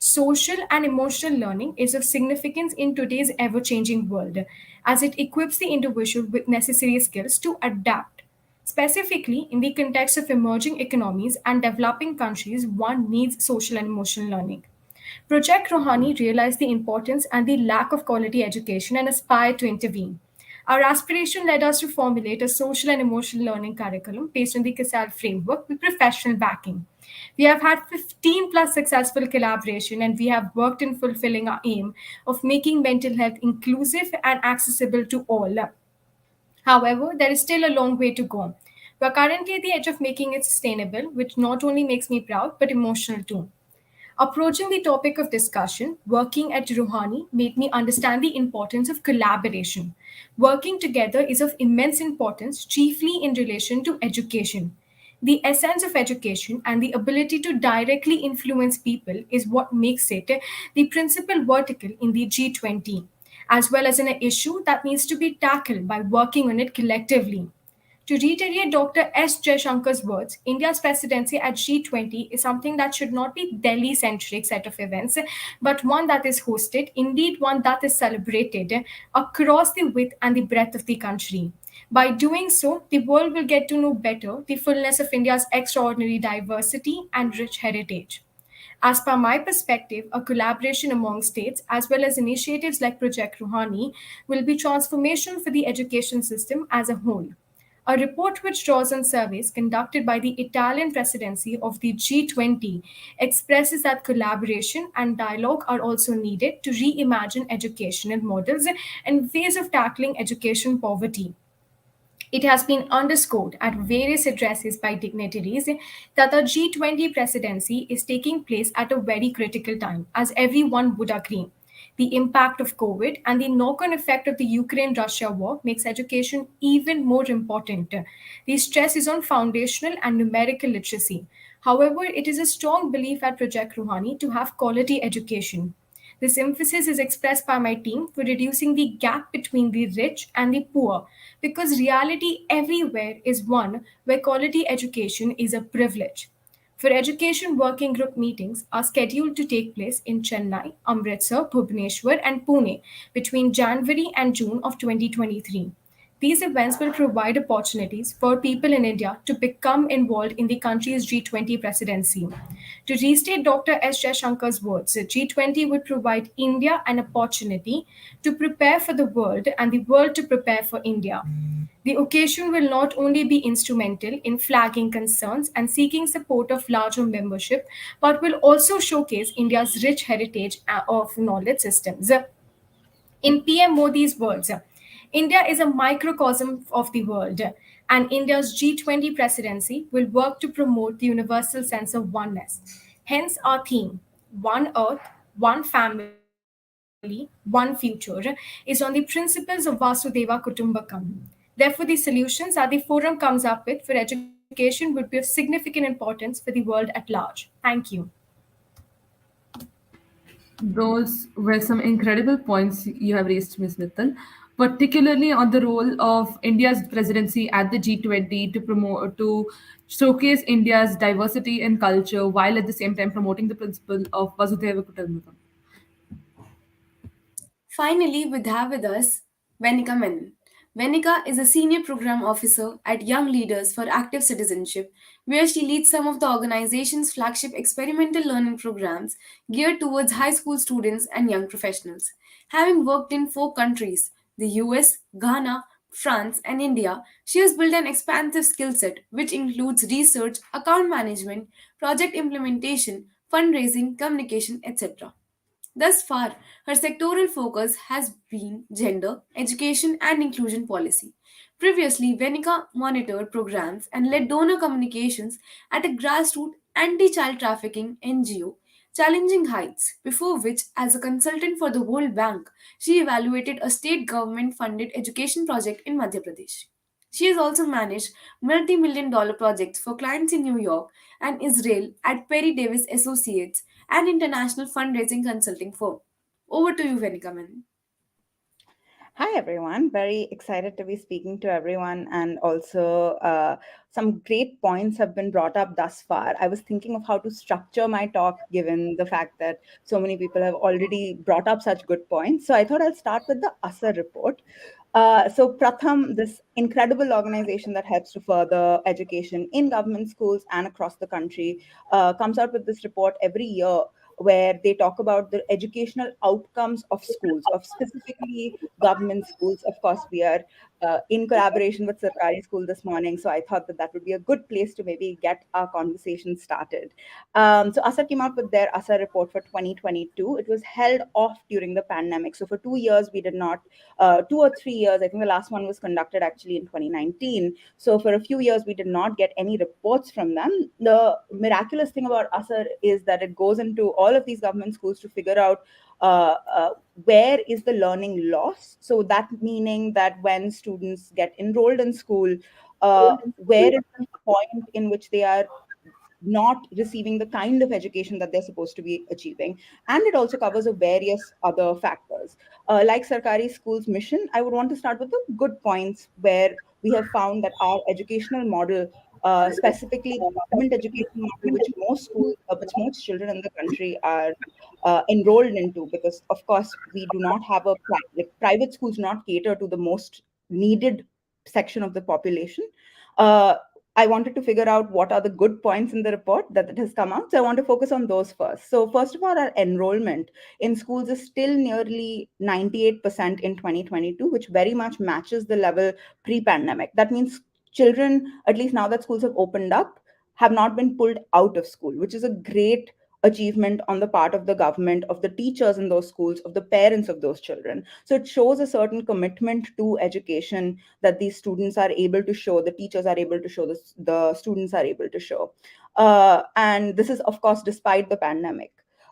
Social and emotional learning is of significance in today's ever changing world, as it equips the individual with necessary skills to adapt. Specifically, in the context of emerging economies and developing countries, one needs social and emotional learning. Project Rohani realized the importance and the lack of quality education and aspired to intervene. Our aspiration led us to formulate a social and emotional learning curriculum based on the CASAL framework with professional backing. We have had 15 plus successful collaboration and we have worked in fulfilling our aim of making mental health inclusive and accessible to all. However, there is still a long way to go. We are currently at the edge of making it sustainable, which not only makes me proud but emotional too. Approaching the topic of discussion, working at Rouhani made me understand the importance of collaboration. Working together is of immense importance, chiefly in relation to education. The essence of education and the ability to directly influence people is what makes it the principal vertical in the G20, as well as an issue that needs to be tackled by working on it collectively. To reiterate Dr. S. Jaishankar's words, India's presidency at G20 is something that should not be Delhi centric set of events, but one that is hosted, indeed one that is celebrated across the width and the breadth of the country. By doing so, the world will get to know better the fullness of India's extraordinary diversity and rich heritage. As per my perspective, a collaboration among states as well as initiatives like Project Rouhani will be transformational for the education system as a whole. A report which draws on surveys conducted by the Italian presidency of the G20 expresses that collaboration and dialogue are also needed to reimagine educational models and ways of tackling education poverty. It has been underscored at various addresses by dignitaries that the G20 presidency is taking place at a very critical time, as everyone would agree. The impact of COVID and the knock on effect of the Ukraine Russia war makes education even more important. The stress is on foundational and numerical literacy. However, it is a strong belief at Project Rouhani to have quality education. This emphasis is expressed by my team for reducing the gap between the rich and the poor because reality everywhere is one where quality education is a privilege. For education working group meetings are scheduled to take place in Chennai, Amritsar, Bhubaneswar, and Pune between January and June of 2023. These events will provide opportunities for people in India to become involved in the country's G20 presidency. To restate Dr. S. Jaishankar's words, G20 would provide India an opportunity to prepare for the world and the world to prepare for India. The occasion will not only be instrumental in flagging concerns and seeking support of larger membership, but will also showcase India's rich heritage of knowledge systems. In PM Modi's words, India is a microcosm of the world, and India's G20 presidency will work to promote the universal sense of oneness. Hence, our theme, One Earth, One Family, One Future, is on the principles of Vasudeva Kutumbakam. Therefore, the solutions that the forum comes up with for education would be of significant importance for the world at large. Thank you. Those were some incredible points you have raised, Ms. Mittal, particularly on the role of India's presidency at the G20 to promote to showcase India's diversity in culture while at the same time promoting the principle of Vasudhaiva Kutumbakam. Finally, we have with us Venika Menon. Venika is a senior program officer at Young Leaders for Active Citizenship, where she leads some of the organization's flagship experimental learning programs geared towards high school students and young professionals. Having worked in 4 countries, the US, Ghana, France, and India, she has built an expansive skill set which includes research, account management, project implementation, fundraising, communication, etc. Thus far, her sectoral focus has been gender, education, and inclusion policy. Previously, Venika monitored programs and led donor communications at a grassroots anti child trafficking NGO, Challenging Heights, before which, as a consultant for the World Bank, she evaluated a state government funded education project in Madhya Pradesh. She has also managed multi-million dollar projects for clients in New York and Israel at Perry Davis Associates, an international fundraising consulting firm. Over to you, Venikaman. Hi, everyone. Very excited to be speaking to everyone. And also, some great points have been brought up thus far. I was thinking of how to structure my talk given the fact that so many people have already brought up such good points. So I thought I'll start with the ASA report. So Pratham, this incredible organization that helps to further education in government schools and across the country, comes out with this report every year where they talk about the educational outcomes of schools, of specifically government schools. Of course, we are in collaboration with Sarkari School this morning, so I thought that that would be a good place to maybe get our conversation started. So ASA came out with their ASA report for 2022. It was held off during the pandemic. So for 2 years, we did not 2 or 3 years. I think the last one was conducted actually in 2019. So for a few years, we did not get any reports from them. The miraculous thing about ASAR is that it goes into all of these government schools to figure out uh, uh, where is the learning loss. So that meaning that when students get enrolled in school, where is the point in which they are not receiving the kind of education that they're supposed to be achieving. And it also covers a various other factors. Like Sarkari School's mission, I would want to start with the good points where we have found that our educational model, specifically the government education model, which most children in the country are enrolled into, because of course we do not have like private schools do not cater to the most needed section of the population. Uh, I wanted to figure out what are the good points in the report that it has come out. So I want to focus on those first. So first of all, our enrollment in schools is still nearly 98% in 2022, which very much matches the level pre-pandemic. That means children, at least now that schools have opened up, have not been pulled out of school, which is a great achievement on the part of the government, of the teachers in those schools, of the parents of those children. So it shows a certain commitment to education that these students are able to show, the teachers are able to show, the students are able to show. And this is, of course, despite the pandemic.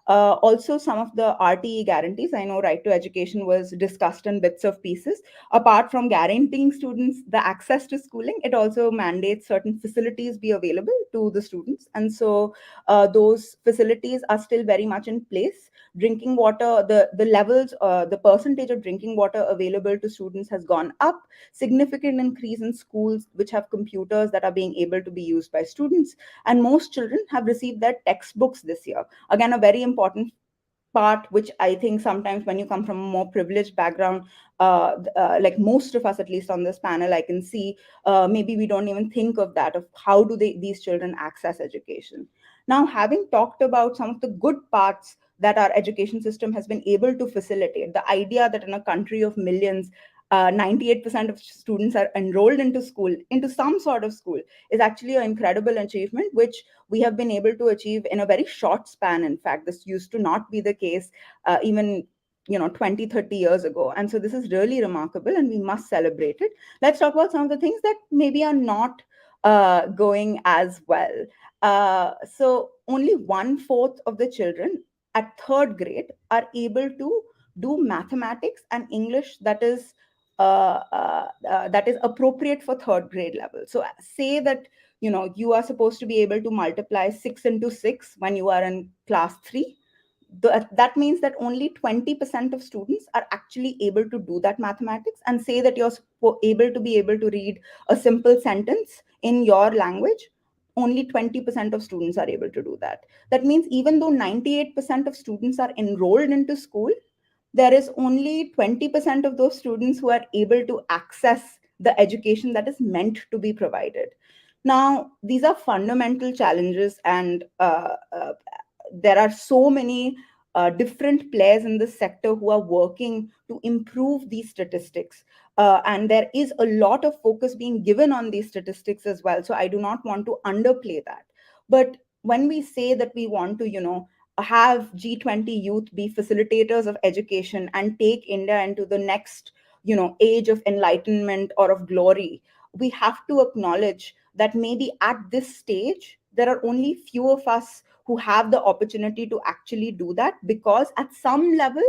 Also, some of the RTE guarantees, I know right to education was discussed in bits of pieces. Apart from guaranteeing students the access to schooling, it also mandates certain facilities be available to the students. And so those facilities are still very much in place. Drinking water, the levels, the percentage of drinking water available to students has gone up. Significant increase in schools which have computers that are being able to be used by students. And most children have received their textbooks this year. Again, a very important part, which I think sometimes when you come from a more privileged background, like most of us, at least on this panel, I can see maybe we don't even think of that, of how do these children access education. Now, having talked about some of the good parts that our education system has been able to facilitate, the idea that in a country of millions, 98% of students are enrolled into school, into some sort of school, is actually an incredible achievement, which we have been able to achieve in a very short span. In fact, this used to not be the case even 20, 30 years ago. And so this is really remarkable and we must celebrate it. Let's talk about some of the things that maybe are not going as well. So only 1/4 of the children at third grade are able to do mathematics and English that is appropriate for third grade level. So say that you are supposed to be able to multiply 6 into 6 when you are in class 3. That means that only 20% of students are actually able to do that mathematics. And say that you're able to read a simple sentence in your language, only 20% of students are able to do that. That means even though 98% of students are enrolled into school, there is only 20% of those students who are able to access the education that is meant to be provided. Now, these are fundamental challenges, and there are so many different players in this sector who are working to improve these statistics. And there is a lot of focus being given on these statistics as well. So I do not want to underplay that. But when we say that we want to, have G20 youth be facilitators of education and take India into the next, age of enlightenment or of glory, we have to acknowledge that maybe at this stage, there are only few of us who have the opportunity to actually do that, because at some level,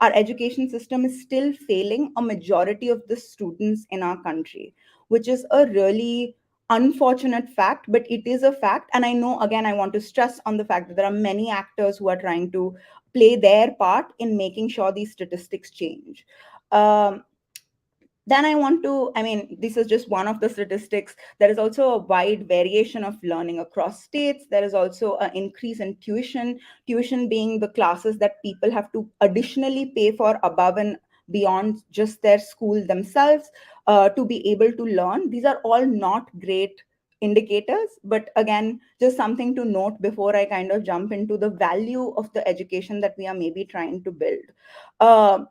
our education system is still failing a majority of the students in our country, which is a really unfortunate fact, but it is a fact. And I know, again, I want to stress on the fact that there are many actors who are trying to play their part in making sure these statistics change. Um, then this is just one of the statistics. There is also a wide variation of learning across states. There is also an increase in tuition being the classes that people have to additionally pay for above and beyond just their school themselves to be able to learn. These are all not great indicators, but again, just something to note before I kind of jump into the value of the education that we are maybe trying to build. Uh,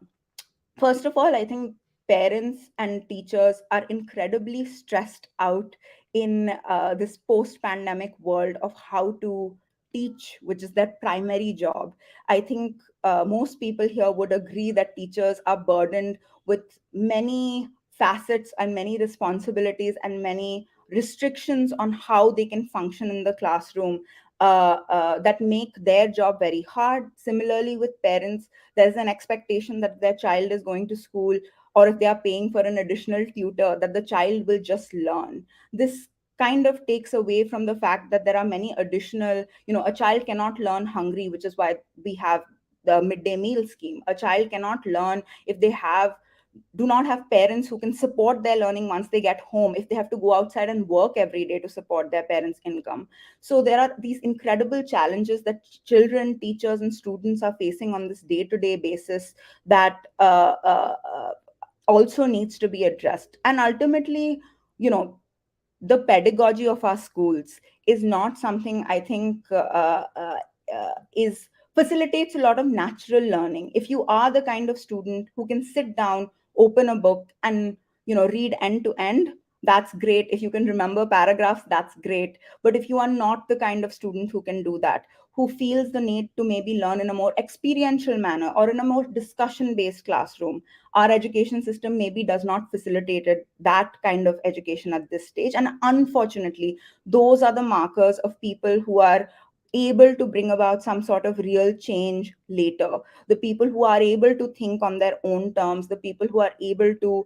First of all, I think parents and teachers are incredibly stressed out in this post pandemic world of how to teach, which is their primary job. I think most people here would agree that teachers are burdened with many facets and many responsibilities and many restrictions on how they can function in the classroom that make their job very hard. Similarly, with parents, there's an expectation that their child is going to school, or if they are paying for an additional tutor, that the child will just learn. This kind of takes away from the fact that there are many additional, a child cannot learn hungry, which is why we have the midday meal scheme. A child cannot learn if they do not have parents who can support their learning once they get home, if they have to go outside and work every day to support their parents income. So there are these incredible challenges that children, teachers and students are facing on this day to day basis that also needs to be addressed. And ultimately, you know the pedagogy of our schools is not something I think is facilitates a lot of natural learning. If you are the kind of student who can sit down, open a book and read end to end, that's great. If you can remember paragraphs, that's great. But if you are not the kind of student who can do that, who feels the need to maybe learn in a more experiential manner or in a more discussion based classroom, our education system maybe does not facilitate that kind of education at this stage. And unfortunately, those are the markers of people who are able to bring about some sort of real change later. The people who are able to think on their own terms, the people who are able to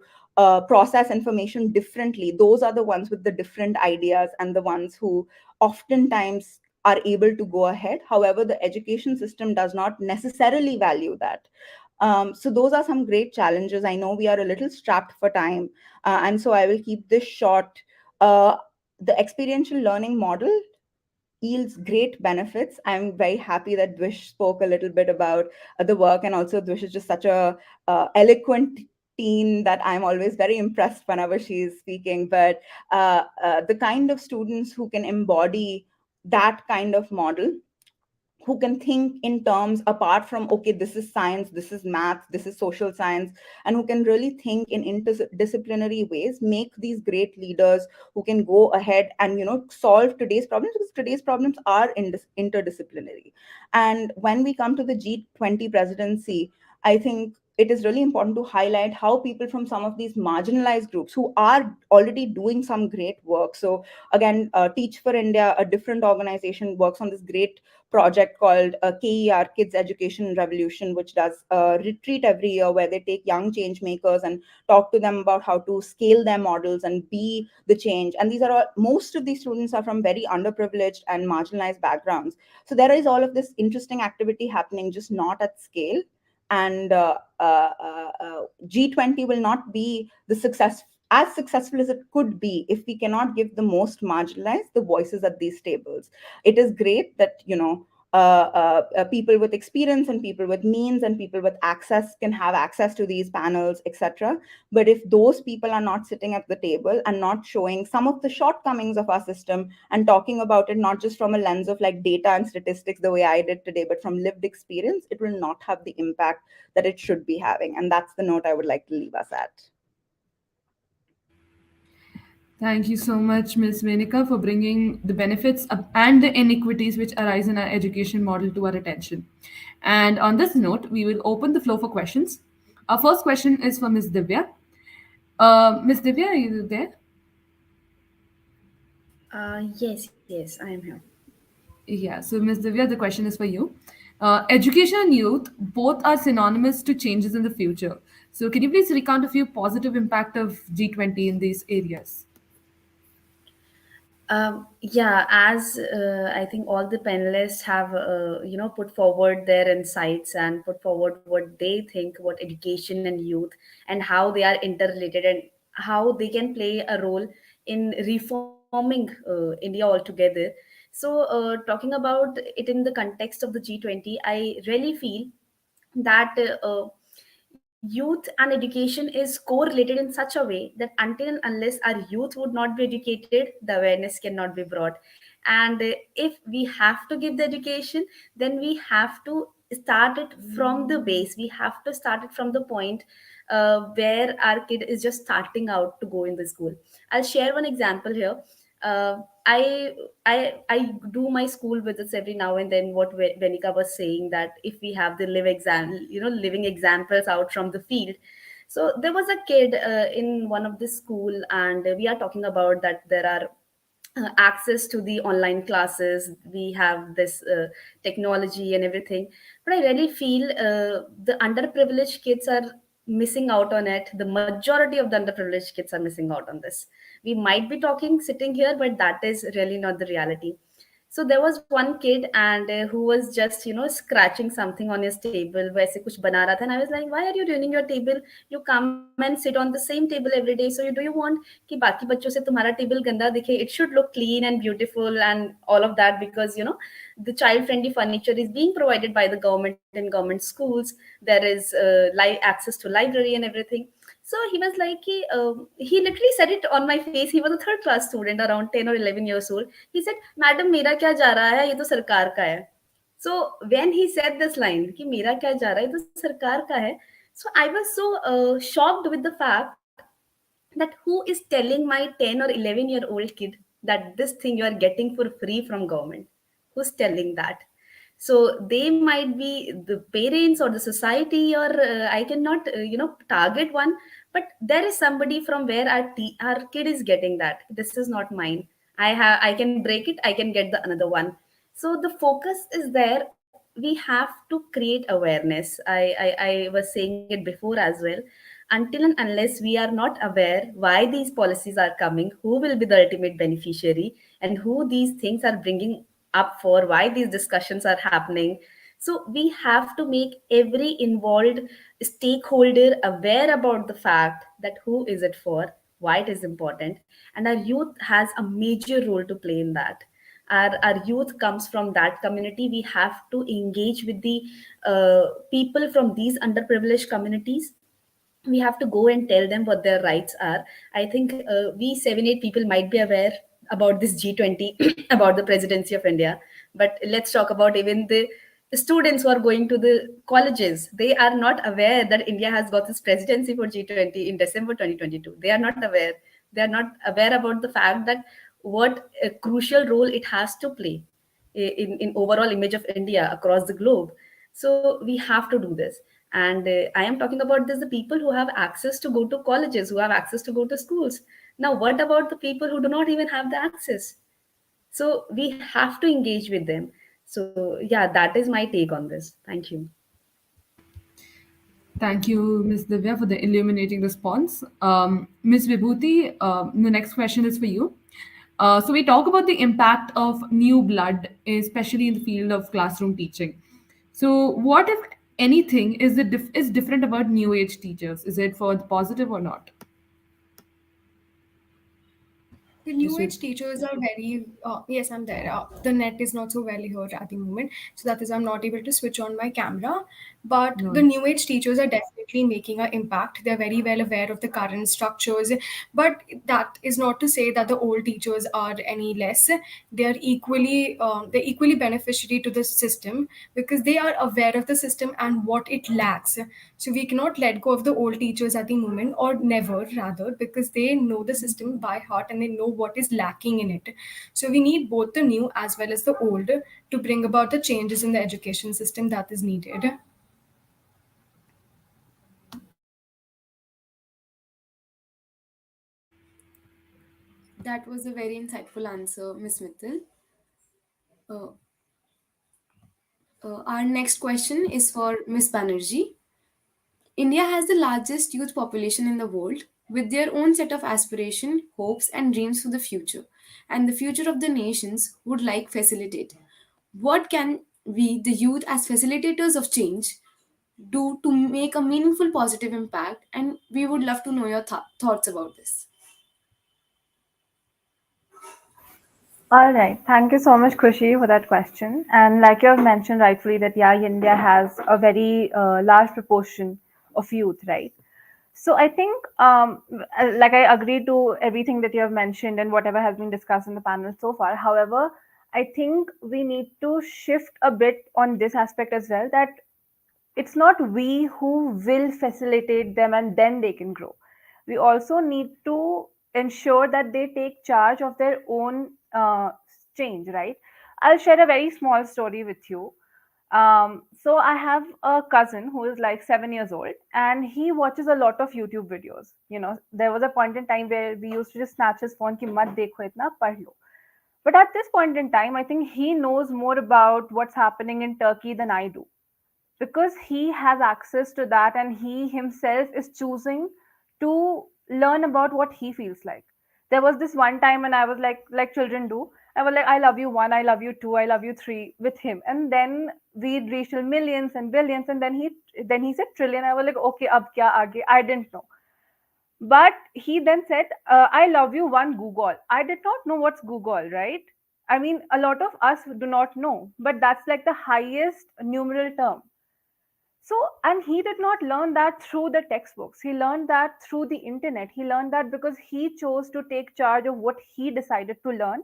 process information differently, those are the ones with the different ideas and the ones who oftentimes are able to go ahead. However, the education system does not necessarily value that. So those are some great challenges. I know we are a little strapped for time, and so I will keep this short. Uh, the experiential learning model yields great benefits. I'm very happy that Dwish spoke a little bit about the work, and also Dwish is just such a eloquent teen that I'm always very impressed whenever she's speaking. But the kind of students who can embody that kind of model, who can think in terms apart from, okay, this is science, this is math, this is social science, and who can really think in interdisciplinary ways, make these great leaders who can go ahead and solve today's problems, because today's problems are interdisciplinary. And when we come to the G20 presidency, I think it is really important to highlight how people from some of these marginalized groups who are already doing some great work. So again, Teach for India, a different organization, works on this great project called KER, Kids Education Revolution, which does a retreat every year where they take young change makers and talk to them about how to scale their models and be the change. And these are all, most of these students are from very underprivileged and marginalized backgrounds. So there is all of this interesting activity happening, just not at scale. And G20 will not be the success as successful as it could be if we cannot give the most marginalized the voices at these tables. It is great that people with experience and people with means and people with access can have access to these panels, etc. But if those people are not sitting at the table and not showing some of the shortcomings of our system and talking about it not just from a lens of like data and statistics the way I did today, but from lived experience, it will not have the impact that it should be having. And that's the note I would like to leave us at. Thank you so much, Ms. Venika, for bringing the benefits and the inequities which arise in our education model to our attention. And on this note, we will open the floor for questions. Our first question is for Ms. Divya. Ms. Divya, are you there? Yes, I am here. Yeah, so Ms. Divya, the question is for you. Education and youth both are synonymous to changes in the future. So, can you please recount a few positive impact of G20 in these areas? Yeah, as I think all the panelists have, put forward their insights and put forward what they think about education and youth and how they are interrelated and how they can play a role in reforming India altogether. So, talking about it in the context of the G20, I really feel that youth and education is correlated in such a way that until and unless our youth would not be educated, the awareness cannot be brought. And if we have to give the education, then we have to start it from the base. We have to start it from the point where our kid is just starting out to go in the school. I'll share one example here. uh, I I do my school visits every now and then. What Venika was saying, that if we have the living examples out from the field. So there was a kid in one of the school, and we are talking about that there are access to the online classes. We have this technology and everything, but I really feel the underprivileged kids are missing out on it. The majority of the underprivileged kids are missing out on this. We might be talking sitting here, but that is really not the reality. So there was one kid, and who was just scratching something on his table, वैसे कुछ बना रहा था, and I was like, why are you ruining your table? You come and sit on the same table every day, so do you want कि बाकी बच्चों से तुम्हारा टेबल गंदा दिखे? It should look clean and beautiful and all of that, because the child friendly furniture is being provided by the government in government schools. There is access to library and everything. So he was like, he literally said it on my face. He was a third class student, around 10 or 11 years old. He said, "Madam, मेरा क्या जा रहा है? ये तो सरकार का है." So when he said this line, कि मेरा क्या जा रहा है? ये तो सरकार का है. So I was so shocked with the fact that who is telling my 10 or 11-year-old kid that this thing you are getting for free from government? Who's telling that? So they might be the parents or the society, or I cannot target one, but there is somebody from where our kid is getting that this is not mine. I can break it, I can get the another one. So the focus is there. We have to create awareness. I was saying it before as well. Until and unless we are not aware why these policies are coming, who will be the ultimate beneficiary, and who these things are bringing up for, why these discussions are happening. So we have to make every involved stakeholder aware about the fact that who is it for, why it is important, and our youth has a major role to play in that. Our youth comes from that community. We have to engage with the people from these underprivileged communities. We have to go and tell them what their rights are. I think we 7 8 people might be aware about this G20 about the presidency of India, but let's talk about even the students who are going to the colleges. They are not aware that India has got this presidency for G20 in December 2022. They are not aware. They are not aware about the fact that what a crucial role it has to play in overall image of India across the globe. So we have to do this. And I am talking about this, the people who have access to go to colleges, who have access to go to schools. Now, what about the people who do not even have the access? So we have to engage with them. So yeah, that is my take on this. Thank you. Thank you, Ms. Divya, for the illuminating response. Ms. Vibhuti, the next question is for you. So we talk about the impact of new blood, especially in the field of classroom teaching. So what, if anything, is different about new age teachers? Is it for the positive or not? The Ms. new Vib- age teachers are very, yes, I'm there. The net is not so well heard at the moment, so that is I'm not able to switch on my camera. But No. the new age teachers are definitely making an impact. They're very well aware of the current structures, but that is not to say that the old teachers are any less. They're equally beneficiary to the system because they are aware of the system and what it lacks. So we cannot let go of the old teachers at the moment, or never rather, because they know the system by heart and they know what is lacking in it. So we need both the new as well as the old to bring about the changes in the education system that is needed. That was a very insightful answer, Miss Mittal. Uh, our next question is for Miss Banerjee. India has the largest youth population in the world, with their own set of aspirations, hopes, and dreams for the future, and the future of the nations would like facilitate. What can we, the youth, as facilitators of change, do to make a meaningful positive impact? And we would love to know your thoughts about this. All right. Thank you so much, Khushi, for that question. And like you have mentioned rightfully, that yeah, India has a very large proportion of youth, right? So I think, like I agree to everything that you have mentioned and whatever has been discussed in the panel so far. However, I think we need to shift a bit on this aspect as well, that it's not we who will facilitate them and then they can grow. We also need to ensure that they take charge of their own change, right? I'll share a very small story with you. So I have a cousin who is like 7 years old, and he watches a lot of YouTube videos. You know, there was a point in time where we used to just snatch his phone ki mat dekho itna, pad lo. But at this point in time, I think he knows more about what's happening in Turkey than I do, because he has access to that and he himself is choosing to learn about what he feels like. There was this one time when I was like children do, I was like, I love you one, I love you two, I love you three with him, and then we reached to millions and billions, and then he said trillion. I was like, okay, ab kya aage? I didn't know. But he then said, I love you one Google. I did not know what's Google, right? I mean, a lot of us do not know, but that's like the highest numeral term. So, and he did not learn that through the textbooks. He learned that through the internet. He learned that because he chose to take charge of what he decided to learn.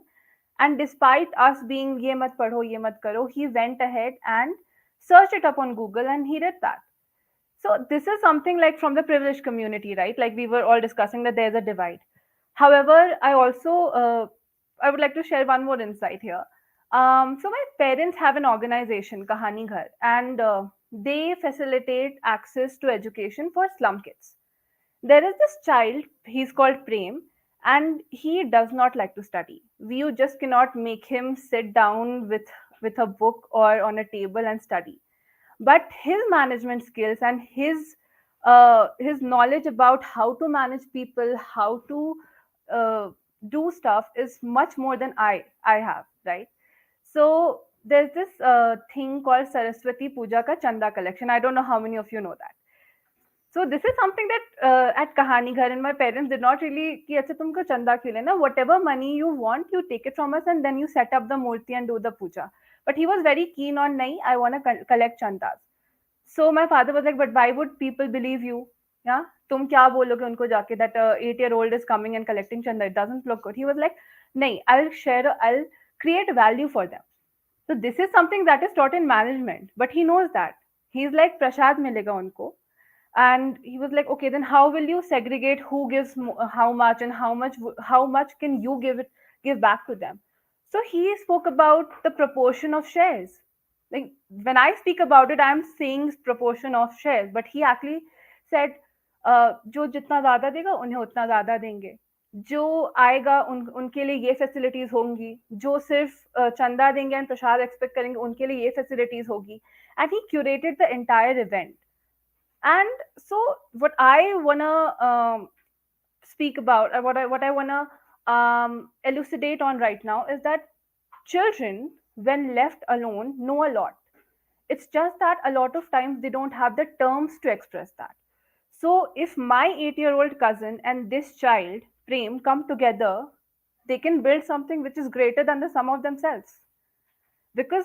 And despite us being ye mat padho, ye mat karo, he went ahead and searched it up on Google and he did that. So this is something like from the privileged community, right? Like we were all discussing that there's a divide. However, I would like to share one more insight here. So my parents have an organization, Kahani Ghar, and they facilitate access to education for slum kids. There is this child, he's called Prem, and he does not like to study. You just cannot make him sit down with a book or on a table and study. But his management skills and his knowledge about how to manage people, how to uh, do stuff is much more than I have, right? So there's this thing called Saraswati Puja ka Chanda collection. I don't know how many of you know that. So this is something that at Kahani Ghar, and my parents did not really कि अच्छा तुमको चंदा क्यों लेना, whatever money you want you take it from us and then you set up the murti and do the puja. But he was very keen on nahi, I want to collect chandas. So my father was like, but why would people believe you? Yeah, तुम क्या बोलोगे उनको जाके that a 8-year-old is coming and collecting chanda? It doesn't look good. He was like, nahi, I'll create value for them. So this is something that is taught in management, but he knows that. He's like prasad milega unko, and he was like, okay, then how will you segregate who gives how much and how much can you give back to them? So he spoke about the proportion of shares. Like when I speak about it, I'm saying proportion of shares, but he actually said जो जितना ज्यादा देगा उन्हें उतना ज्यादा देंगे, जो आएगा उनके लिए ये फैसिलिटीज होंगी, जो सिर्फ चंदा देंगे एंड प्रसाद एक्सपेक्ट करेंगे उनके लिए ये फैसिलिटीज होगी. And he curated the entire event. And so what I want to speak about, what I want to elucidate on right now is that children, when left alone, know a lot. It's just that a lot of times they don't have the terms to express that. So if my 8-year-old cousin and this child Prem come together, they can build something which is greater than the sum of themselves. Because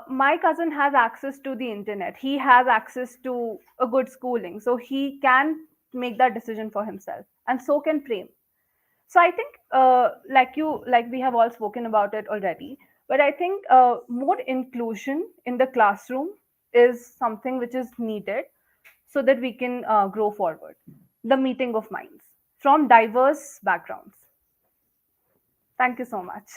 my cousin has access to the internet, he has access to a good schooling, so he can make that decision for himself, and so can Prem. So I think like we have all spoken about it already, but I think more inclusion in the classroom is something which is needed so that we can grow forward. The meeting of minds from diverse backgrounds. Thank you so much.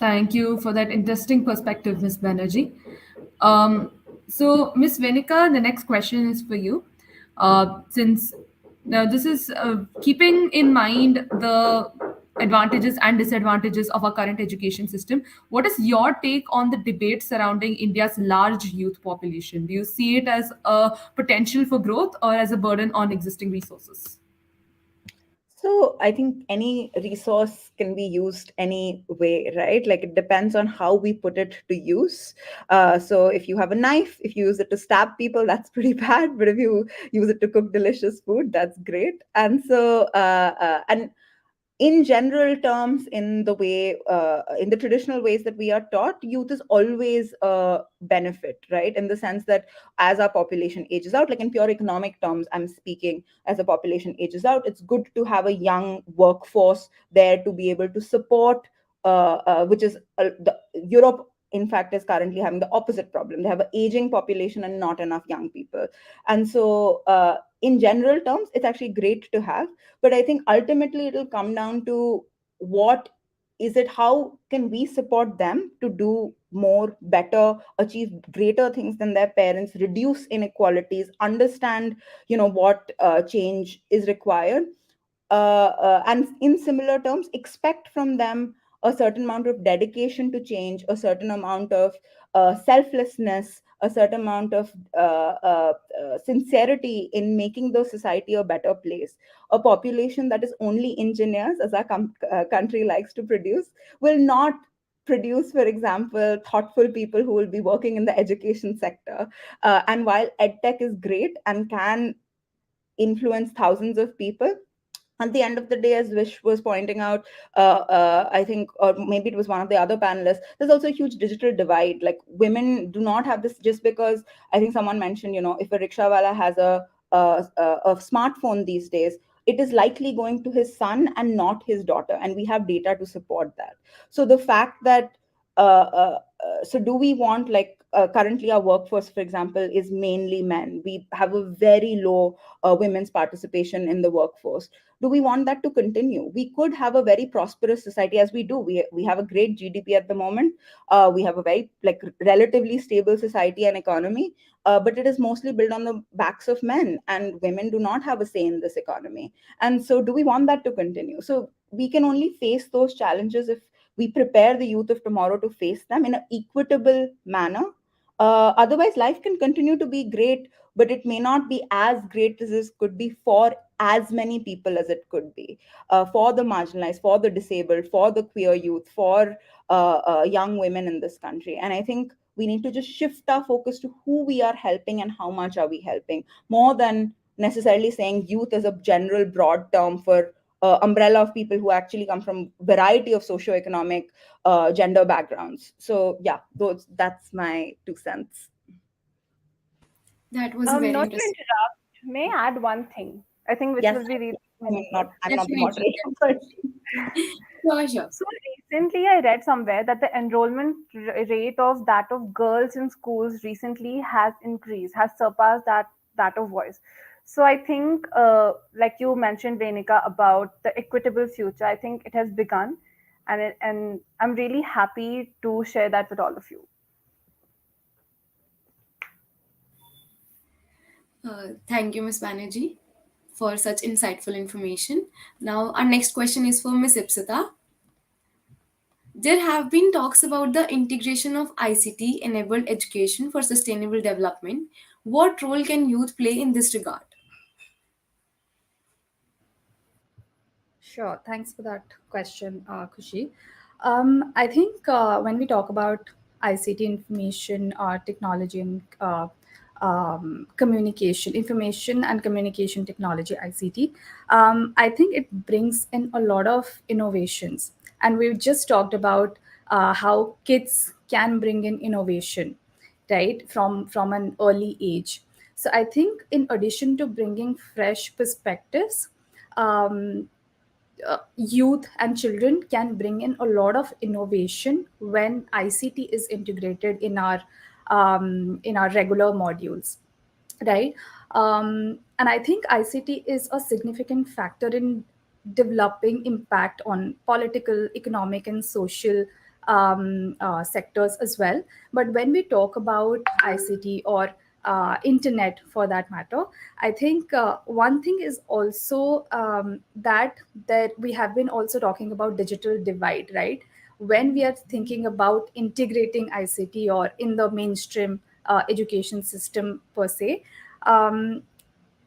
Thank you for that interesting perspective, Ms. Banerjee. So, Ms. Venika, the next question is for you. Since now this is keeping in mind the advantages and disadvantages of our current education system, what is your take on the debate surrounding India's large youth population? Do you see it as a potential for growth or as a burden on existing resources? So I think any resource can be used any way, right? Like it depends on how we put it to use. So if you have a knife, if you use it to stab people, that's pretty bad. But if you use it to cook delicious food, that's great. And so and in general terms, in the way, in the traditional ways that we are taught, youth is always a benefit, right? In the sense that as our population ages out, like in pure economic terms, I'm speaking, as the population ages out, it's good to have a young workforce there to be able to support, which is Europe. In fact, is currently having the opposite problem. They have an aging population and not enough young people, and so in general terms, it's actually great to have. But I think ultimately it'll come down to what is it, how can we support them to do more, better, achieve greater things than their parents, reduce inequalities, understand what change is required, and in similar terms expect from them a certain amount of dedication to change, a certain amount of selflessness, a certain amount of sincerity in making the society a better place. A population that is only engineers, as our country likes to produce, will not produce, for example, thoughtful people who will be working in the education sector. And while edtech is great and can influence thousands of people, at the end of the day, as Vish was pointing out, I think, or maybe it was one of the other panelists, there's also a huge digital divide. Like, women do not have this, just because I think someone mentioned, if a rickshawala has a smartphone these days, it is likely going to his son and not his daughter, and we have data to support that. So the fact that so do we want, like, currently our workforce, for example, is mainly men. We have a very low women's participation in the workforce. Do we want that to continue? We could have a very prosperous society, as we do. We have a great GDP at the moment. We have a very, like, relatively stable society and economy, but it is mostly built on the backs of men, and women do not have a say in this economy. And so do we want that to continue? So we can only face those challenges if we prepare the youth of tomorrow to face them in an equitable manner. Otherwise, life can continue to be great, but it may not be as great as it could be for as many people as it could be, for the marginalized, for the disabled, for the queer youth, for young women in this country. And I think we need to just shift our focus to who we are helping and how much are we helping, more than necessarily saying youth as a general broad term for umbrella of people who actually come from variety of socioeconomic, gender backgrounds. So yeah, that's my 2 cents. That was a very Not to interesting. interrupt, may I add one thing? I think which Yes, will be really I'm not the Definitely, moderator. definitely. Sure, sure. so recently I read somewhere that the enrollment rate of that of girls in schools recently has increased, has surpassed that of boys. So I think, like you mentioned, Venika, about the equitable future, I think it has begun, and I'm really happy to share that with all of you. Thank you, Ms. Banerjee, for such insightful information. Now, our next question is for Ms. Ipsita. There have been talks about the integration of ICT enabled education for sustainable development. What role can youth play in this regard? Sure. Thanks for that question, Kushi. I think when we talk about ICT, information, technology, and communication, information and communication technology, ICT, I think it brings in a lot of innovations. And we've just talked about how kids can bring in innovation, right, from an early age. So I think in addition to bringing fresh perspectives, um, youth and children can bring in a lot of innovation when ICT is integrated in our regular modules, right? And I think ICT is a significant factor in developing impact on political, economic, and social sectors as well. But when we talk about ICT or internet for that matter, I think one thing is also that we have been also talking about digital divide, right? When we are thinking about integrating ICT or in the mainstream education system per se, um,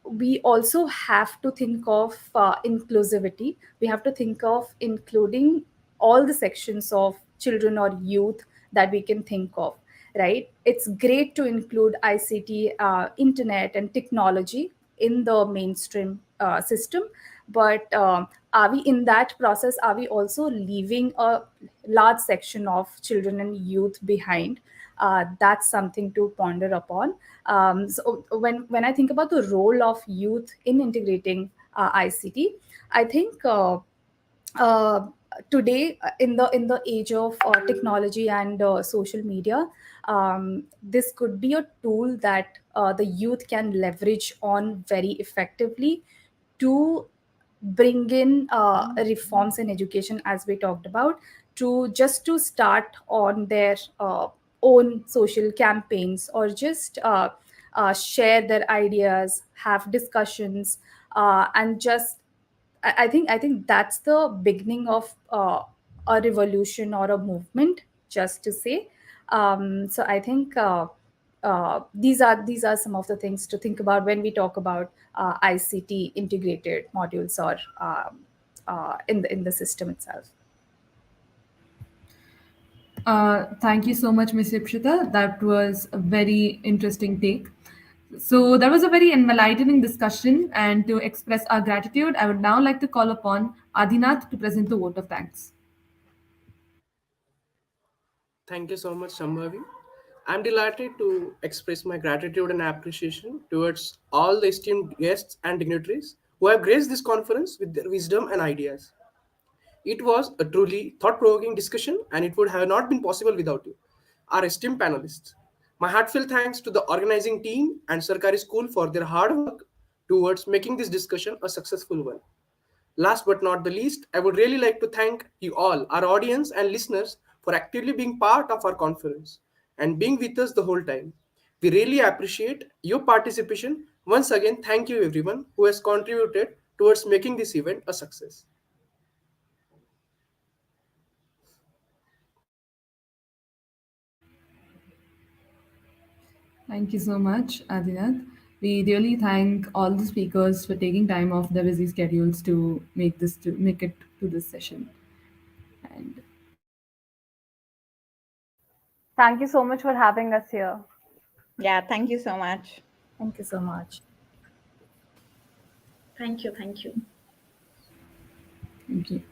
we also have to think of inclusivity. We have to think of including all the sections of children or youth that we can think of, right? It's great to include ICT, internet, and technology in the mainstream system, but are we in that process, are we also leaving a large section of children and youth behind? That's something to ponder upon. So when I think about the role of youth in integrating ICT, I think uh, today, in the age of technology and social media, this could be a tool that the youth can leverage on very effectively to bring in reforms in education, as we talked about, to just to start on their own social campaigns, or just share their ideas, have discussions, and just I think that's the beginning of a revolution or a movement, just to say. So I think these are some of the things to think about when we talk about ICT integrated modules, or in the system itself. Thank you so much, Ms. Ipsita. That was a very interesting take. So that was a very enlightening discussion, and to express our gratitude, I would now like to call upon Adinath to present the vote of thanks. Thank you so much, Shambhavi. I'm delighted to express my gratitude and appreciation towards all the esteemed guests and dignitaries who have graced this conference with their wisdom and ideas. It was a truly thought provoking discussion, and it would have not been possible without you, our esteemed panelists. My heartfelt thanks to the organizing team and Sarkari School for their hard work towards making this discussion a successful one. Last but not the least, I would really like to thank you all, our audience and listeners, for actively being part of our conference and being with us the whole time. We really appreciate your participation. Once again, thank you everyone who has contributed towards making this event a success. Thank you so much, Adinath. We really thank all the speakers for taking time off their busy schedules to make it to this session. And Thank you so much for having us here. Yeah, thank you so much. Thank you so much. Thank you. Thank you. thank you.